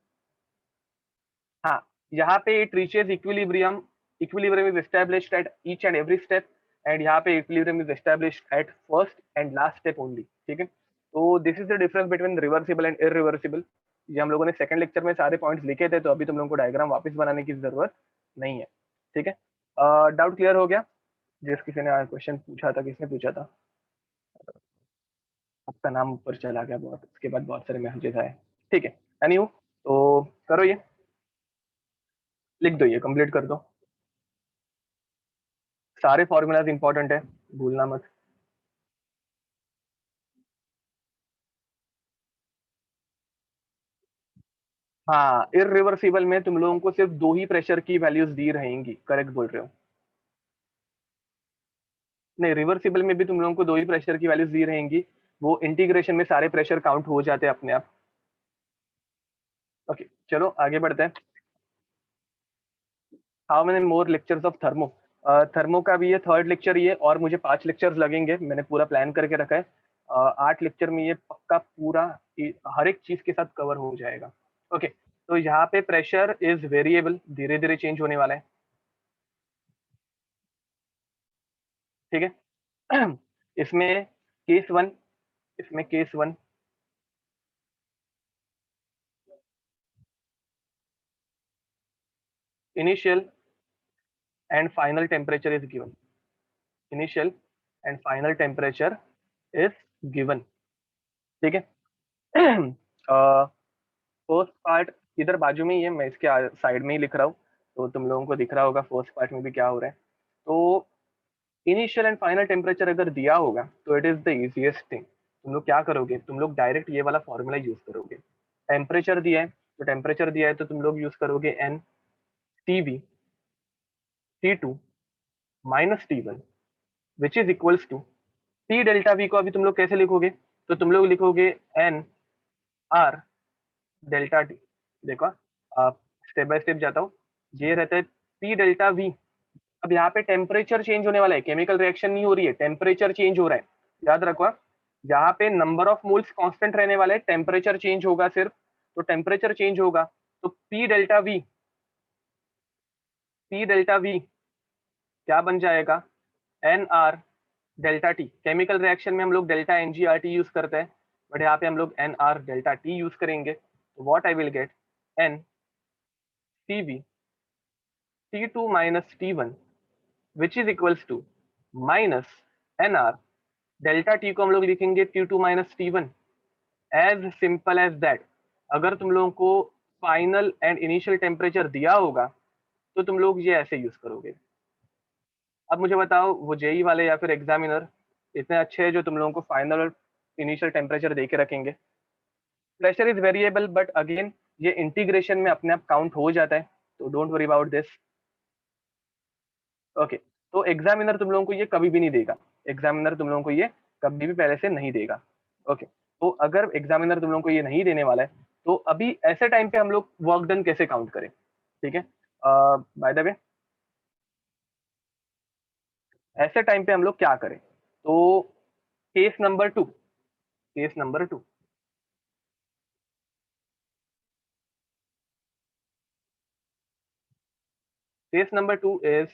हाँ, यहाँ पे it reaches equilibrium, equilibrium is established at each and every step, and यहाँ पे equilibrium is established at first and last step only. ठीक है। तो this is the difference between reversible and irreversible. ये हम लोगों ने सेकंड लेक्चर में सारे पॉइंट्स लिखे थे, तो अभी तुम लोगों को डायग्राम वापस बनाने की जरूरत नहीं है। ठीक है। डाउट क्लियर हो गया। जिस किसी ने क्वेश्चन पूछा था, किसने पूछा था, आपका नाम ऊपर चला गया बहुत, उसके बाद बहुत सारे मैसेजेस आए। ठीक है। एनी हो, तो करो ये, लिख दो, ये कंप्लीट कर दो। सारे फॉर्मूलाज इंपॉर्टेंट है, भूलना मत। हाँ, इरिवर्सिबल में तुम लोगों को सिर्फ 2 ही प्रेशर की वैल्यूज दी रहेंगी, करेक्ट बोल रहे हो। नहीं, रिवर्सिबल में भी तुम लोगों को 2 ही प्रेशर की वैल्यूज दी रहेंगी, वो इंटीग्रेशन में सारे प्रेशर काउंट हो जाते हैं अपने आप। ओके चलो आगे बढ़ते हैं। How many more lectures of thermo. Thermo का भी ये थर्ड लेक्चर, ये और मुझे 5 लेक्चर्स लगेंगे, मैंने पूरा प्लान करके रखा है। 8 लेक्चर में ये पक्का पूरा हर एक चीज के साथ कवर हो जाएगा। ओके। तो यहाँ पे प्रेशर इज वेरिएबल, धीरे धीरे चेंज होने वाला है। ठीक है। इसमें केस 1, इसमें case 1, initial and final temperature is given, initial and final temperature is given. ठीक है। फर्स्ट पार्ट इधर बाजू में ही है, मैं इसके साइड में ही लिख रहा हूँ, तो तुम लोगों को दिख रहा होगा फर्स्ट पार्ट में भी क्या हो रहा है। तो इनिशियल एंड फाइनल टेम्परेचर अगर दिया होगा, तो it is the easiest thing, तुम लोग क्या करोगे, तुम लोग डायरेक्ट ये वाला फॉर्मूला यूज करोगे। टेम्परेचर दिया है, तो टेम्परेचर दिया है तो तुम लोग यूज करोगे N T V T2 minus T1, which is equals to T delta V को अभी तुम लोग कैसे लिखोगे, तो तुम लोग लिखोगे एन आर डेल्टा टी। देखो, आप स्टेप बाय स्टेप जाता हूँ। ये रहता है पी डेल्टा वी। अब यहाँ पे टेम्परेचर चेंज होने वाला है, केमिकल रिएक्शन नहीं हो रही है, टेम्परेचर चेंज हो रहा है, याद रखो। यहाँ पे नंबर ऑफ मोल्स कांस्टेंट रहने वाला है, टेम्परेचर चेंज होगा सिर्फ, तो टेम्परेचर चेंज होगा, तो पी डेल्टा वी क्या बन जाएगा, N R delta T. Chemical reaction में हम लोग delta N G R T use करते हैं, बट यहाँ पे हम लोग N R delta T use करेंगे, तो what I will get, N C V T two minus T one which is equals to minus N R delta T को हम लोग लिखेंगे T two minus T one, as simple as that. अगर तुम लोगों को फाइनल एंड इनिशियल टेम्परेचर दिया होगा तो तुम लोग ये ऐसे यूज करोगे। अब मुझे बताओ, वो जेई वाले या फिर एग्जामिनर इतने अच्छे हैं जो तुम लोगों को फाइनल और इनिशियल टेम्परेचर दे के रखेंगे। Pressure is variable, but again ये इंटीग्रेशन में अपने आप काउंट हो जाता है, तो don't worry about this. Okay, तो एग्जामिनर तुम लोगों को ये कभी भी नहीं देगा, एग्जामिनर तुम लोगों को ये कभी भी पहले से नहीं देगा। ओके, तो अगर एग्जामिनर तुम लोगों को ये नहीं देने वाला है, तो अभी ऐसे टाइम पे हम लोग वर्क डन कैसे काउंट करें, ठीक है। बाय द वे, ऐसे टाइम पे हम लोग क्या करें, तो case number two, case number two, case number two is,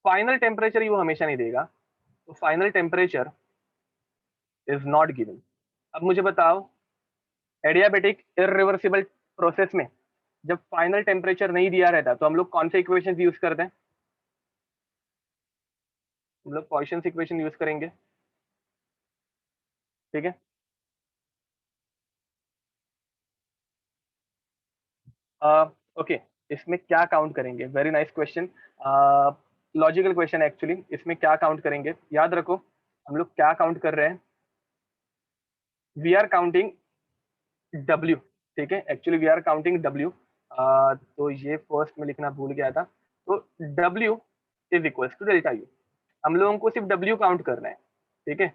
final temperature वो हमेशा नहीं देगा, तो final temperature is not given. अब मुझे बताओ, एडियाबेटिक इरिवर्सिबल प्रोसेस में जब फाइनल टेम्परेचर नहीं दिया रहता तो हम लोग कौन से इक्वेशन यूज करते हैं, हम लोग पॉइसन इक्वेशन यूज करेंगे, ठीक है। ओके, इसमें क्या काउंट करेंगे, very nice question, logical question actually. इसमें क्या काउंट करेंगे, याद रखो हम लोग क्या काउंट कर रहे हैं, वी आर काउंटिंग डब्ल्यू, ठीक है, actually we are counting W. तो ये फर्स्ट में लिखना भूल गया था, तो W is equal to delta U. हम लोगों को सिर्फ डब्ल्यू काउंट करना है, ठीक है,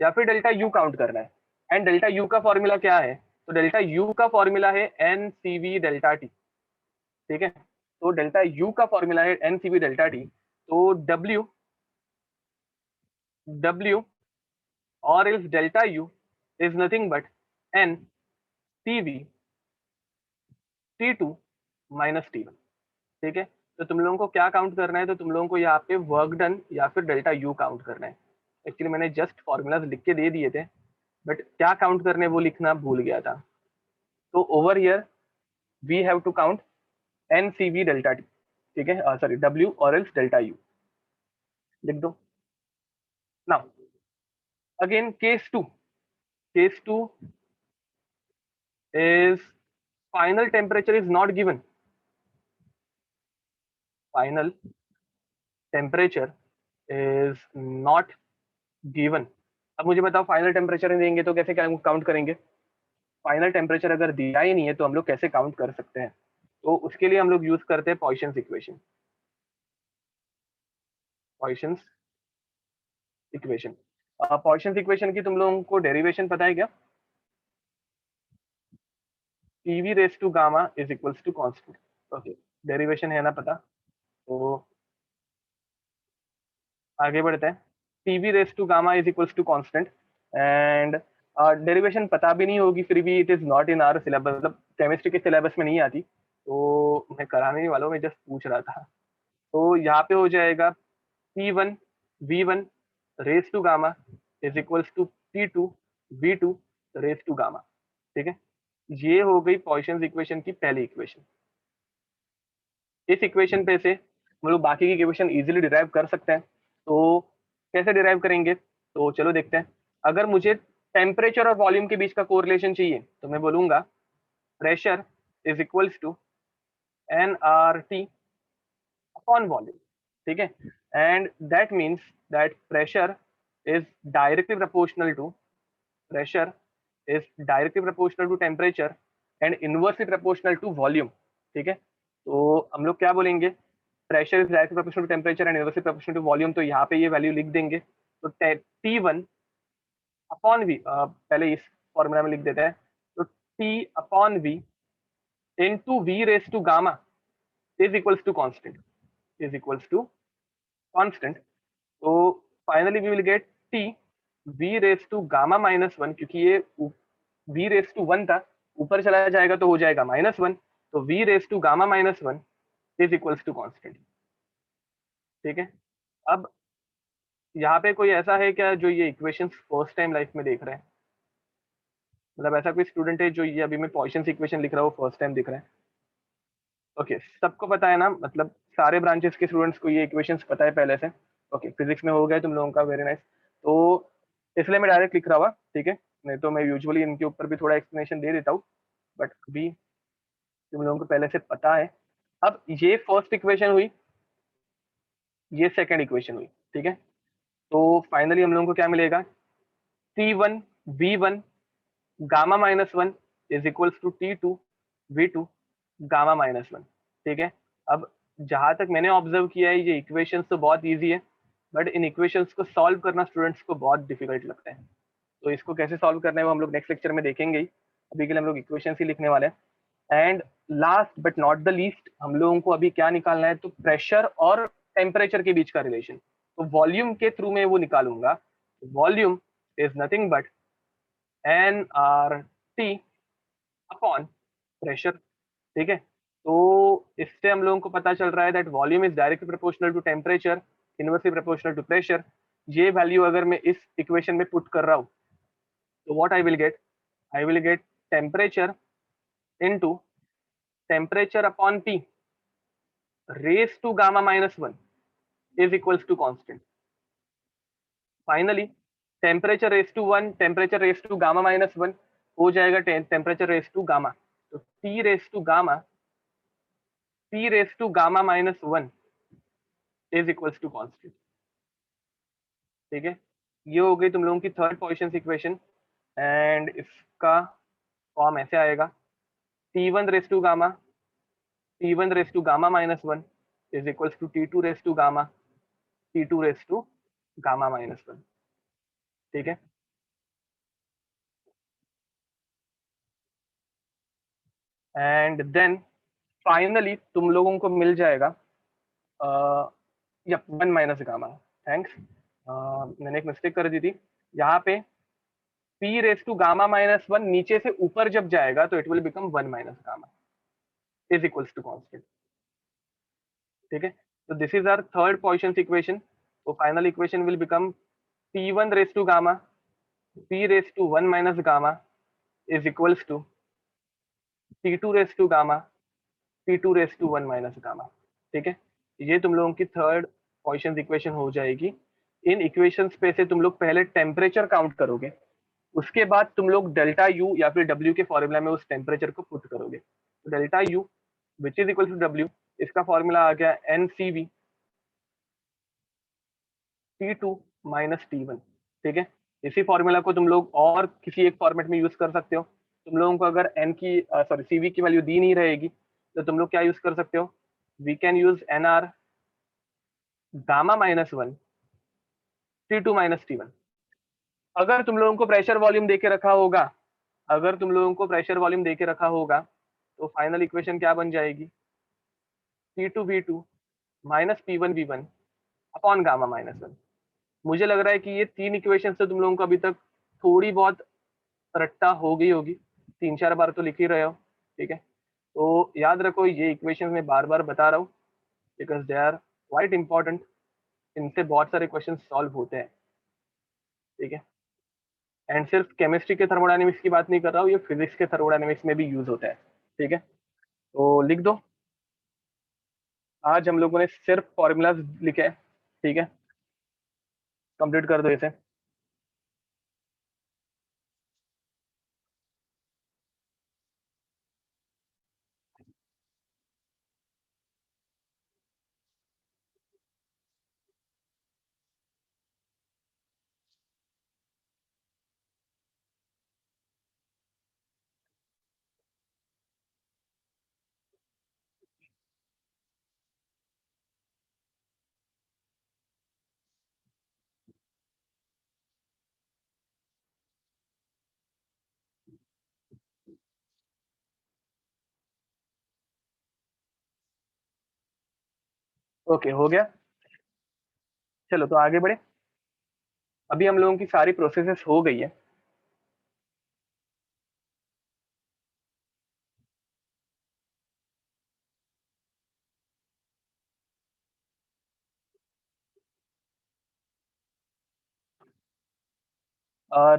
या फिर डेल्टा यू काउंट करना है। एंड डेल्टा यू का फॉर्मूला क्या है, तो डेल्टा यू का फॉर्मूला है N C V delta T, ठीक है। तो डेल्टा यू का फॉर्मूला है N C V delta T, तो डब्ल्यू, डब्ल्यू और is delta U is nothing but N C V T two minus T one, ठीक है। तो तुम लोगों को क्या काउंट करना है, तो तुम लोगों को यहाँ पे वर्क डन या फिर डेल्टा यू काउंट करना है। एक्चुअली मैंने जस्ट फॉर्मूलाज लिख के दे दिए थे, बट क्या काउंट करने वो लिखना भूल गया था। तो over here we have to count N C V delta T, ठीक है, sorry W or else delta U, लिख दो। Now again case two, case two is final temperature is not given, final temperature is not given. अब मुझे बताओ, final temperature नहीं देंगे तो कैसे काउंट करेंगे, फाइनल टेम्परेचर अगर दिया ही नहीं है तो हम लोग कैसे काउंट कर सकते हैं, तो उसके लिए हम लोग यूज करते हैं Poisson's equation, Poisson's equation. Poisson's equation की तुम लोगों को डेरिवेशन पता है क्या, PV raise to gamma is equals to constant. Okay, derivation है ना पता, तो आगे बढ़ते हैं। PV raise to gamma is equals to constant, and derivation पता भी नहीं होगी फिर भी it is not in our syllabus, मतलब केमिस्ट्री के सिलेबस में नहीं आती, तो मैं कराने नहीं वाला हूँ, मैं जस्ट पूछ रहा था। तो यहाँ पे हो जाएगा P one V one raise to gamma is equals to P two V two raise to gamma, ठीक है। ये हो गई पॉइसन इक्वेशन की पहली इक्वेशन। इस इक्वेशन पे से हम लोग बाकी की इक्वेशन इजीली डिराइव कर सकते हैं, तो कैसे डिराइव करेंगे, तो चलो देखते हैं। अगर मुझे टेम्परेचर और वॉल्यूम के बीच का कोरिलेशन चाहिए तो मैं बोलूंगा pressure is equals to N R T upon volume, ठीक है। And that means that pressure is directly proportional to, pressure is directly proportional to temperature and inversely proportional to volume, ठीक है। तो हम लोग क्या बोलेंगे, pressure is directly proportional to temperature and inversely proportional to volume, तो यहाँ पे ये वैल्यू लिख देंगे। तो टी वन अपॉन वी, पहले इस फॉर्मूला में लिख देते हैं, तो T upon V into v raised to gamma is equals to constant, is equals to constant. So finally we will get t V raise to gamma minus one, क्योंकि ये we raise to one था, ऊपर चला जाएगा तो हो जाएगा -1, तो V raise to gamma -1 is equals to constant. ठीक है, अब यहाँ पे कोई ऐसा है क्या जो ये इक्वेशन फर्स्ट टाइम लाइफ में देख रहे हैं? मतलब ऐसा कोई स्टूडेंट है जो ये अभी मैं पॉइसन इक्वेशन लिख रहा हूँ फर्स्ट टाइम दिख रहा है? ओके, सबको पता है ना, मतलब सारे ब्रांचेस के स्टूडेंट्स को ये इक्वेशंस पता है पहले से? ओके, फिजिक्स में हो गया तुम लोगों का, वेरी नाइस। तो इसलिए मैं डायरेक्ट लिख रहा हुआ, ठीक है, नहीं तो मैं यूजुअली इनके ऊपर भी थोड़ा एक्सप्लेनेशन दे देता हूँ, बट अभी तुम लोगों को पहले से पता है। अब ये फर्स्ट इक्वेशन हुई, ये सेकंड इक्वेशन हुई, ठीक है। तो फाइनली हम लोगों को क्या मिलेगा? T1 V1 gamma -1 is equals to T2 V2 gamma -1। ठीक है, अब जहां तक मैंने ऑब्जर्व किया है ये इक्वेशंस तो बहुत इजी है, बट इन इक्वेशंस को सॉल्व करना स्टूडेंट्स को बहुत डिफिकल्ट लगता है। तो इसको कैसे सॉल्व करना है वो हम लोग नेक्स्ट लेक्चर में देखेंगे ही। अभी के लिए हम लोग इक्वेशंस ही लिखने वाले हैं। And last but not the least, हम लोगों को अभी क्या निकालना है? तो प्रेशर और टेम्परेचर के बीच का रिलेशन। तो वॉल्यूम के थ्रू मैं वो निकालूंगा। Volume is nothing but nRT upon pressure. ठीक है, तो इससे हम लोगों को पता चल रहा है that volume is directly proportional to temperature, inversely proportional to pressure. ये वैल्यू अगर मैं इस इक्वेशन में पुट कर रहा हूँ तो what I will get? I will get temperature into temperature upon T raise to gamma -1 is equals to constant. Finally temperature raise to 1, temperature raise to gamma -1 हो जाएगा टेम्परेचर रेस टू गामा। तो T raise to gamma -1 is equals to constant. ठीक है, ये हो गई तुम लोगों की थर्ड पोजीशन इक्वेशन। एंड इसका फॉर्म ऐसे आएगा: T1 raise to gamma -1 is equals to T2 raise to gamma -1। ठीक है, एंड देन फाइनली तुम लोगों को मिल जाएगा यप 1 - गामा। थैंक्स, मैंने एक मिस्टेक कर दी थी यहाँ पे। P रेस टू गामा -1 नीचे से ऊपर जब जाएगा तो it will become 1 - gamma is equals to constant. ठीक है, तो this is our third position equation. तो final equation will become P1 raise to gamma P raise to 1 - gamma is equals to T2 raise to gamma T2 raise to 1 - gamma. ठीक है, ये तुम लोगों की थर्ड पोजीशन इक्वेशन हो जाएगी। इन equations पे से तुम लोग पहले टेम्परेचर काउंट करोगे, उसके बाद तुम लोग डेल्टा यू या फिर डब्ल्यू के फॉर्मूला में उस टेम्परेचर को पुट करोगे। तो delta U which is equal to W, इसका फॉर्मूला आ गया NCV T2 -T1। ठीक है, इसी फॉर्मूला को तुम लोग और किसी एक फॉर्मेट में यूज कर सकते हो। तुम लोगों को अगर एन की सॉरी सीवी की वैल्यू दी नहीं रहेगी तो तुम लोग क्या यूज कर सकते हो? We can use NR gamma -1 T2 - T1। अगर तुम लोगों को प्रेशर वॉल्यूम देके रखा होगा, अगर तुम लोगों को प्रेशर वॉल्यूम देके रखा होगा तो फाइनल इक्वेशन क्या बन जाएगी? T2V2 -P1V1 upon gamma -1। मुझे लग रहा है कि ये तीन इक्वेशन से तुम लोगों को अभी तक थोड़ी बहुत रट्टा हो गई होगी, 3-4 बार तो लिख ही रहे हो। ठीक है, तो याद रखो ये इक्वेशन मैं बार बार बता रहा हूँ because they are quite important. इनसे बहुत सारे क्वेश्चन सॉल्व होते हैं। ठीक है, एंड सिर्फ केमिस्ट्री के थर्मोडायनेमिक्स की बात नहीं कर रहा हूँ, ये फिजिक्स के थर्मोडायनेमिक्स में भी यूज होता है। ठीक है, तो लिख दो। आज हम लोगों ने सिर्फ फॉर्मूलाज लिखे हैं। ठीक है, कंप्लीट कर दो इसे। ओके, हो गया। चलो तो आगे बढ़े। अभी हम लोगों की सारी प्रोसेसेस हो गई है।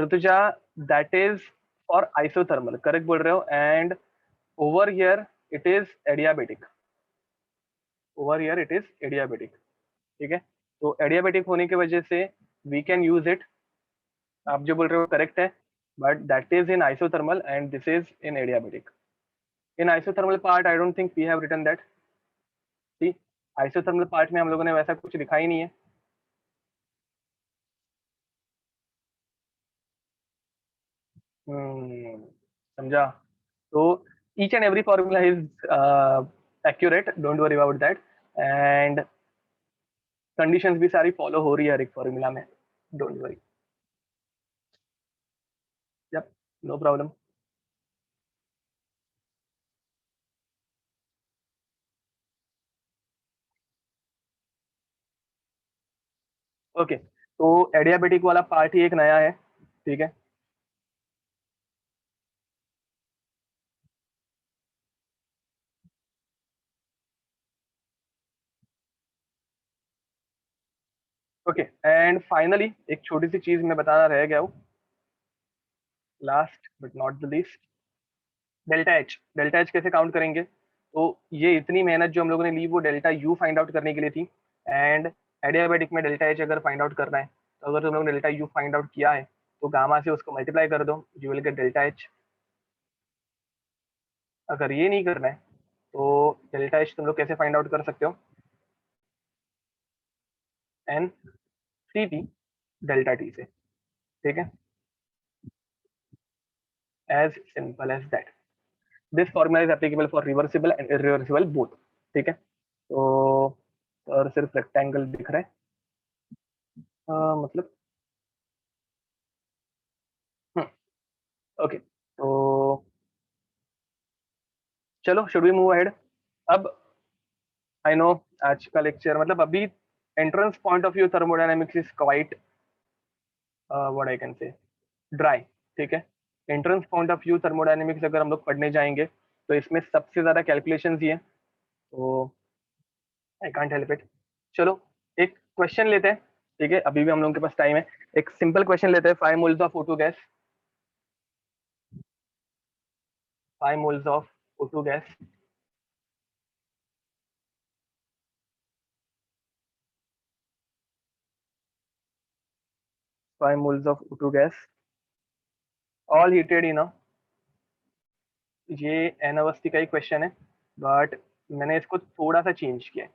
Rutuja, that is for isothermal, correct बोल रहे हो। And over here it is adiabatic, over here it is adiabatic. ठीक है, तो एडियाबेटिक होने की वजह से वी कैन यूज इट। आप जो बोल रहे हो करेक्ट है, but that is in isothermal and this is in adiabatic. In isothermal part I don't think we have written that. See, isothermal part में हम लोगों ने वैसा कुछ लिखा ही नहीं है। समझा। तो each and every formula is accurate, don't worry about that, and conditions भी सारी फॉलो हो रही है हर एक फॉर्मूला में, don't worry. Yup, no problem. Okay, तो एडियाबेटिक वाला पार्ट ही एक नया है। ठीक है, ओके। एंड फाइनली एक छोटी सी चीज मैं बताना रह गया हूँ, last but not the least, delta H. Delta H कैसे काउंट करेंगे? तो ये इतनी मेहनत जो हम लोगों ने ली वो डेल्टा यू फाइंड आउट करने के लिए थी। एंड एडियाबेटिक में डेल्टा एच अगर फाइंड आउट करना है, तो अगर तुम लोग ने डेल्टा यू फाइंड आउट किया है, तो गामा से उसको मल्टीप्लाई कर दो, you will get delta H. अगर ये नहीं करना है, तो डेल्टा एच तुम लोग कैसे फाइंड आउट कर सकते हो? N C T delta T से। ठीक है, as simple as that. This formula is applicable for reversible and irreversible both. ठीक है, तो और सिर्फ रेक्टेंगल दिख रहा है, मतलब ओके। तो चलो, शुड वी मूव अहेड? अब आई नो आज का लेक्चर मतलब अभी entrance point of view thermodynamics is quite what I can से ड्राई। ठीक है, entrance point of view thermodynamics अगर हम लोग पढ़ने जाएंगे, तो इसमें सबसे ज्यादा कैलकुलेशंस ही है, तो आई कांट हेल्प इट। चलो, एक क्वेश्चन लेते हैं। ठीक है, अभी भी हम लोगों के पास टाइम है। एक सिंपल क्वेश्चन लेते हैं, 5 moles of O2 gas, 5 moles of O2 gas, 5 moles of O2 gas, all heated in a, ये एन अवस्थी का ही क्वेश्चन है, बट मैंने इसको थोड़ा सा चेंज किया है,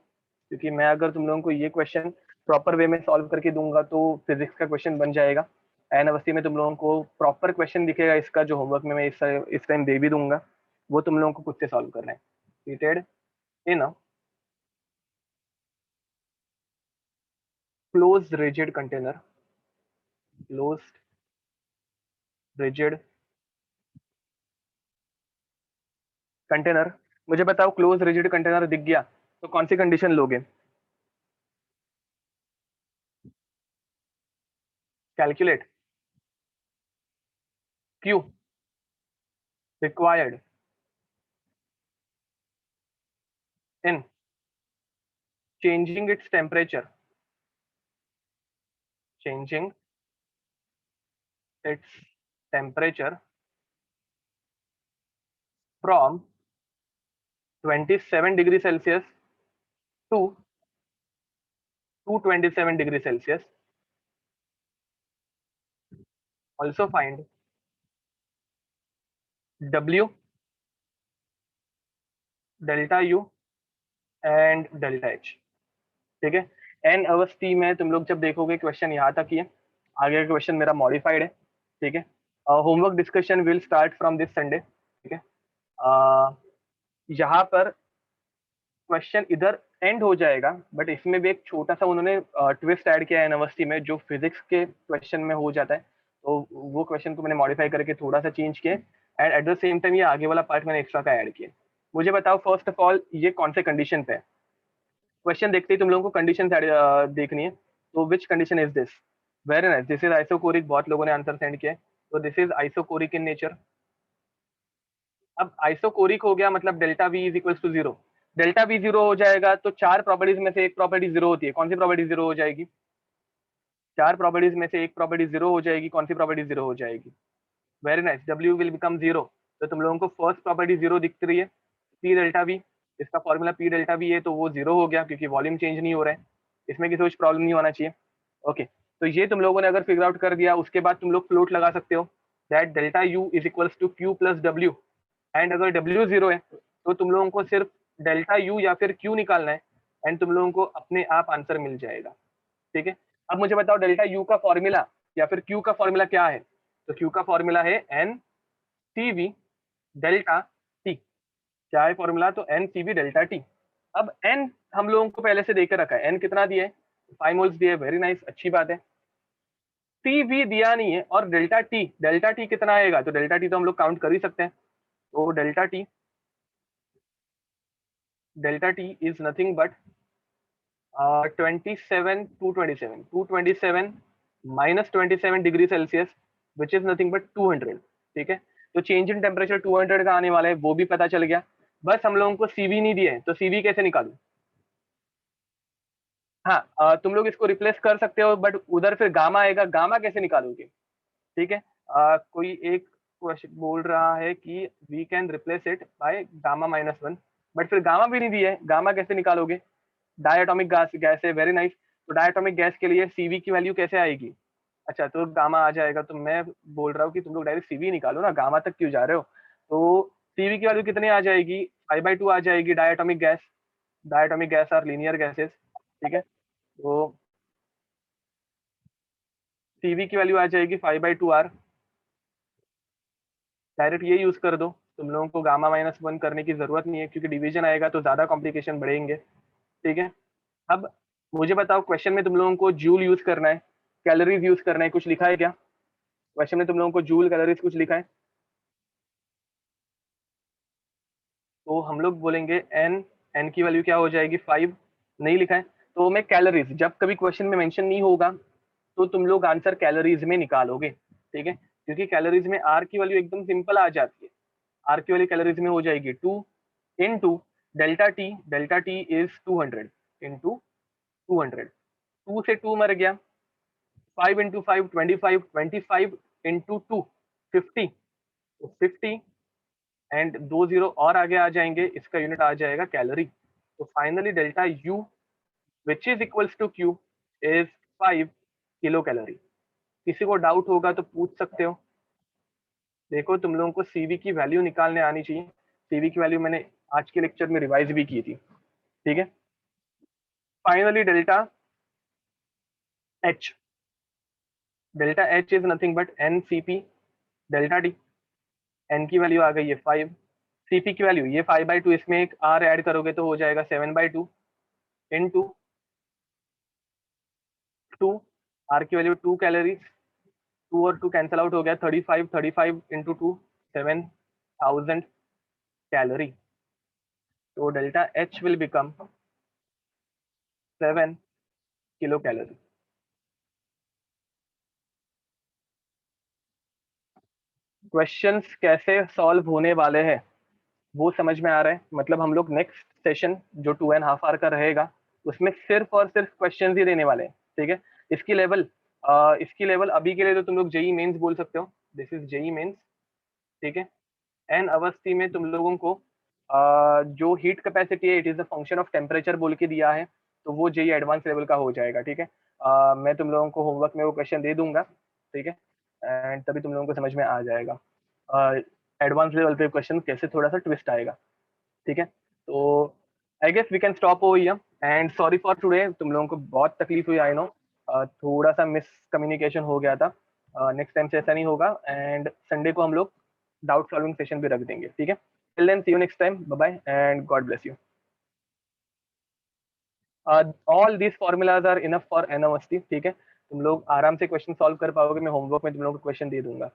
क्योंकि मैं अगर तुम लोगों को ये क्वेश्चन प्रॉपर वे में सॉल्व करके दूंगा तो फिजिक्स का क्वेश्चन बन जाएगा। एन अवस्थी में तुम लोगों को प्रॉपर क्वेश्चन दिखेगा, इसका जो होमवर्क में मैं इस टाइम दे भी दूंगा, वो तुम लोगों को खुद से सॉल्व करना है। Heated in a close rigid container, close rigid container. मुझे बताओ, क्लोज रिजिड कंटेनर दिख गया तो कौन सी कंडीशन लोगे? Calculate, Q, required, in changing its temperature, changing its temperature from 27 degree Celsius to 227 degree Celsius. Also find W, delta U and delta H. ठीक है, N Awasthi में तुम लोग जब देखोगे क्वेश्चन यहाँ तक ही है, आगे का क्वेश्चन मेरा मॉडिफाइड है। ठीक है, homework discussion will start from this Sunday. ठीक है, यहाँ पर क्वेश्चन इधर एंड हो जाएगा, बट इसमें भी एक छोटा सा उन्होंने ट्विस्ट ऐड किया है यूनिवर्सिटी में, जो फिजिक्स के क्वेश्चन में हो जाता है, तो वो क्वेश्चन को मैंने मॉडिफाई करके थोड़ा सा चेंज किया, and at the same time ये आगे वाला पार्ट मैंने एक्स्ट्रा का ऐड किया। मुझे बताओ फर्स्ट ऑफ ऑल ये कौन से कंडीशन पे है? क्वेश्चन देखते ही तुम लोगों को कंडीशन देखनी है, तो which condition is this? Very nice, this is isochoric, बहुत लोगों ने आंसर सेंड किया है। तो this is isochoric in nature. अब आइसोकोरिक हो गया मतलब delta V is equal to zero. Delta V zero हो जाएगा तो चार प्रॉपर्टीज में से एक प्रॉपर्टी जीरो होती है, कौन सी प्रॉपर्टी जीरो हो जाएगी? चार प्रॉपर्टीज में से एक प्रॉपर्टी जीरो हो जाएगी, कौन सी प्रॉपर्टी जीरो हो जाएगी? Very nice, W will become zero. तो तुम लोगों को फर्स्ट प्रॉपर्टी जीरो दिख रही है, पी डेल्टा वी, इसका फॉर्मूला पी डेल्टा वी है, तो वो जीरो हो गया क्योंकि वॉल्यूम चेंज नहीं हो रहा है, इसमें किसी कुछ प्रॉब्लम नहीं होना चाहिए। ओके, तो ये तुम लोगों ने अगर फिगर आउट कर दिया, उसके बाद तुम लोग फ्लोट लगा सकते हो that delta U is equals to Q plus W. And अगर डब्ल्यू जीरो है तो तुम लोगों को सिर्फ डेल्टा यू या फिर क्यू निकालना है, एंड तुम लोगों को अपने आप आंसर मिल जाएगा। ठीक है, अब मुझे बताओ डेल्टा यू का फॉर्मूला या फिर क्यू का फॉर्मूला क्या है? तो क्यू का फॉर्मूला है N C V delta T. क्या है फॉर्मूला? तो N C V delta T. अब एन हम लोगों को पहले से देकर रखा है, एन कितना दिया है? 5 मोल्स दिया है, वेरी नाइस, अच्छी बात है। टी वी दिया नहीं है, और डेल्टा टी कितना आएगा? तो डेल्टा टी तो हम लोग काउंट कर ही सकते हैं। तो delta T is nothing but 27 227 minus 27 degree Celsius, which is nothing but 200। ठीक है, तो चेंज इन टेम्परेचर 200 का आने वाला है, वो भी पता चल गया। बस हम लोगों को सीवी नहीं दिए, तो सीवी कैसे निकालू? हाँ, तुम लोग इसको रिप्लेस कर सकते हो, बट उधर फिर गामा आएगा, गामा कैसे निकालोगे? ठीक है, कोई एक क्वेश्चन बोल रहा है कि we can replace it by gamma minus one, but फिर गामा भी नहीं दिया है, गामा कैसे निकालोगे? डायटोमिक गैस गैस है, वेरी नाइस। तो डायटोमिक गैस के लिए सीवी की वैल्यू कैसे आएगी? अच्छा, तो गामा आ जाएगा। तो मैं बोल रहा हूँ कि तुम लोग डायरेक्ट सीवी निकालो ना, गामा तक क्यों जा रहे हो? तो सीवी की वैल्यू कितनी आ जाएगी? 5/2 आ जाएगी। Diatomic gas are linear gases. ठीक है, तो सीवी की वैल्यू आ जाएगी 5/2 आर। डायरेक्ट ये यूज कर दो, तुम लोगों को गामा माइनस वन करने की जरूरत नहीं है, क्योंकि डिवीजन आएगा तो ज्यादा कॉम्प्लिकेशन बढ़ेंगे। ठीक है, अब मुझे बताओ, क्वेश्चन में तुम लोगों को जूल यूज करना है, कैलोरीज यूज करना है, कुछ लिखा है क्या क्वेश्चन में? तुम लोगों को जूल कैलोरीज कुछ लिखा है? तो हम लोग बोलेंगे एन, एन की वैल्यू क्या हो जाएगी? 5। नहीं लिखा है, तो मैं कैलोरीज, जब कभी क्वेश्चन में मेंशन नहीं होगा तो तुम लोग आंसर कैलोरीज में निकालोगे। ठीक है, क्योंकि कैलोरीज में आर की वैल्यू एकदम सिंपल आ जाती है। आर की वैल्यू कैलोरीज में हो जाएगी 2 into delta T is 200 into 200। 2 से 2 मर गया, 5 इंटू 5 25, 25 इंटू 2 50, 50 एंड 2 जीरो और आगे आ जाएंगे, इसका यूनिट आ जाएगा कैलोरी। तो finally delta U which is equals to Q is 5 kilo calorie. किसी को डाउट होगा तो पूछ सकते हो। देखो, तुम लोगों को सीवी की वैल्यू निकालने आनी चाहिए। सीवी की वैल्यू मैंने आज के लेक्चर में रिवाइज भी की थी। ठीक है, finally H delta H is nothing but N C P delta D. N की वैल्यू आ गई है 5, सीपी की वैल्यू ये 5/2, इसमें एक आर ऐड करोगे तो हो जाएगा 7/2 इंटू 2। आर की वैल्यू 2 कैलोरीज, 2 और 2 कैंसल आउट हो गया, 35 इंटू 2 7,000 कैलोरी। तो delta H will become 7 kilo calorie. Questions कैसे सॉल्व होने वाले हैं वो समझ में आ रहा है? मतलब हम लोग नेक्स्ट सेशन जो 2.5 आवर का रहेगा, उसमें सिर्फ और सिर्फ क्वेश्चन ही देने वाले हैं। ठीक है, इसकी लेवल इसकी लेवल अभी के लिए तो तुम लोग जेई मेंस बोल सकते हो, दिस इज जेई मेंस। ठीक है, एन अवस्थी में तुम लोगों को जो हीट कैपेसिटी है, it is a function of temperature बोल के दिया है, तो वो जेई एडवांस लेवल का हो जाएगा। ठीक है, मैं तुम लोगों को होमवर्क में वो क्वेश्चन दे दूंगा। ठीक है, एंड तभी तुम लोगों को समझ में आ जाएगा एडवांस लेवल पे क्वेश्चन कैसे थोड़ा सा ट्विस्ट आएगा। ठीक है, तो I guess we can stop over here, and sorry for today, तुम लोगों को बहुत तकलीफ हुई, आई नो। थोड़ा सा मिस कम्युनिकेशन हो गया था। नेक्स्ट टाइम से ऐसा नहीं होगा, एंड संडे को हम लोग डाउट सॉल्विंग सेशन भी रख देंगे। ठीक है, till then see you next time, bye bye and God bless you. All these formulas are enough for N Awasthi. ठीक है, तुम लोग आराम से क्वेश्चन सॉल्व कर पाओगे, मैं होमवर्क में तुम लोगों को क्वेश्चन दे दूंगा।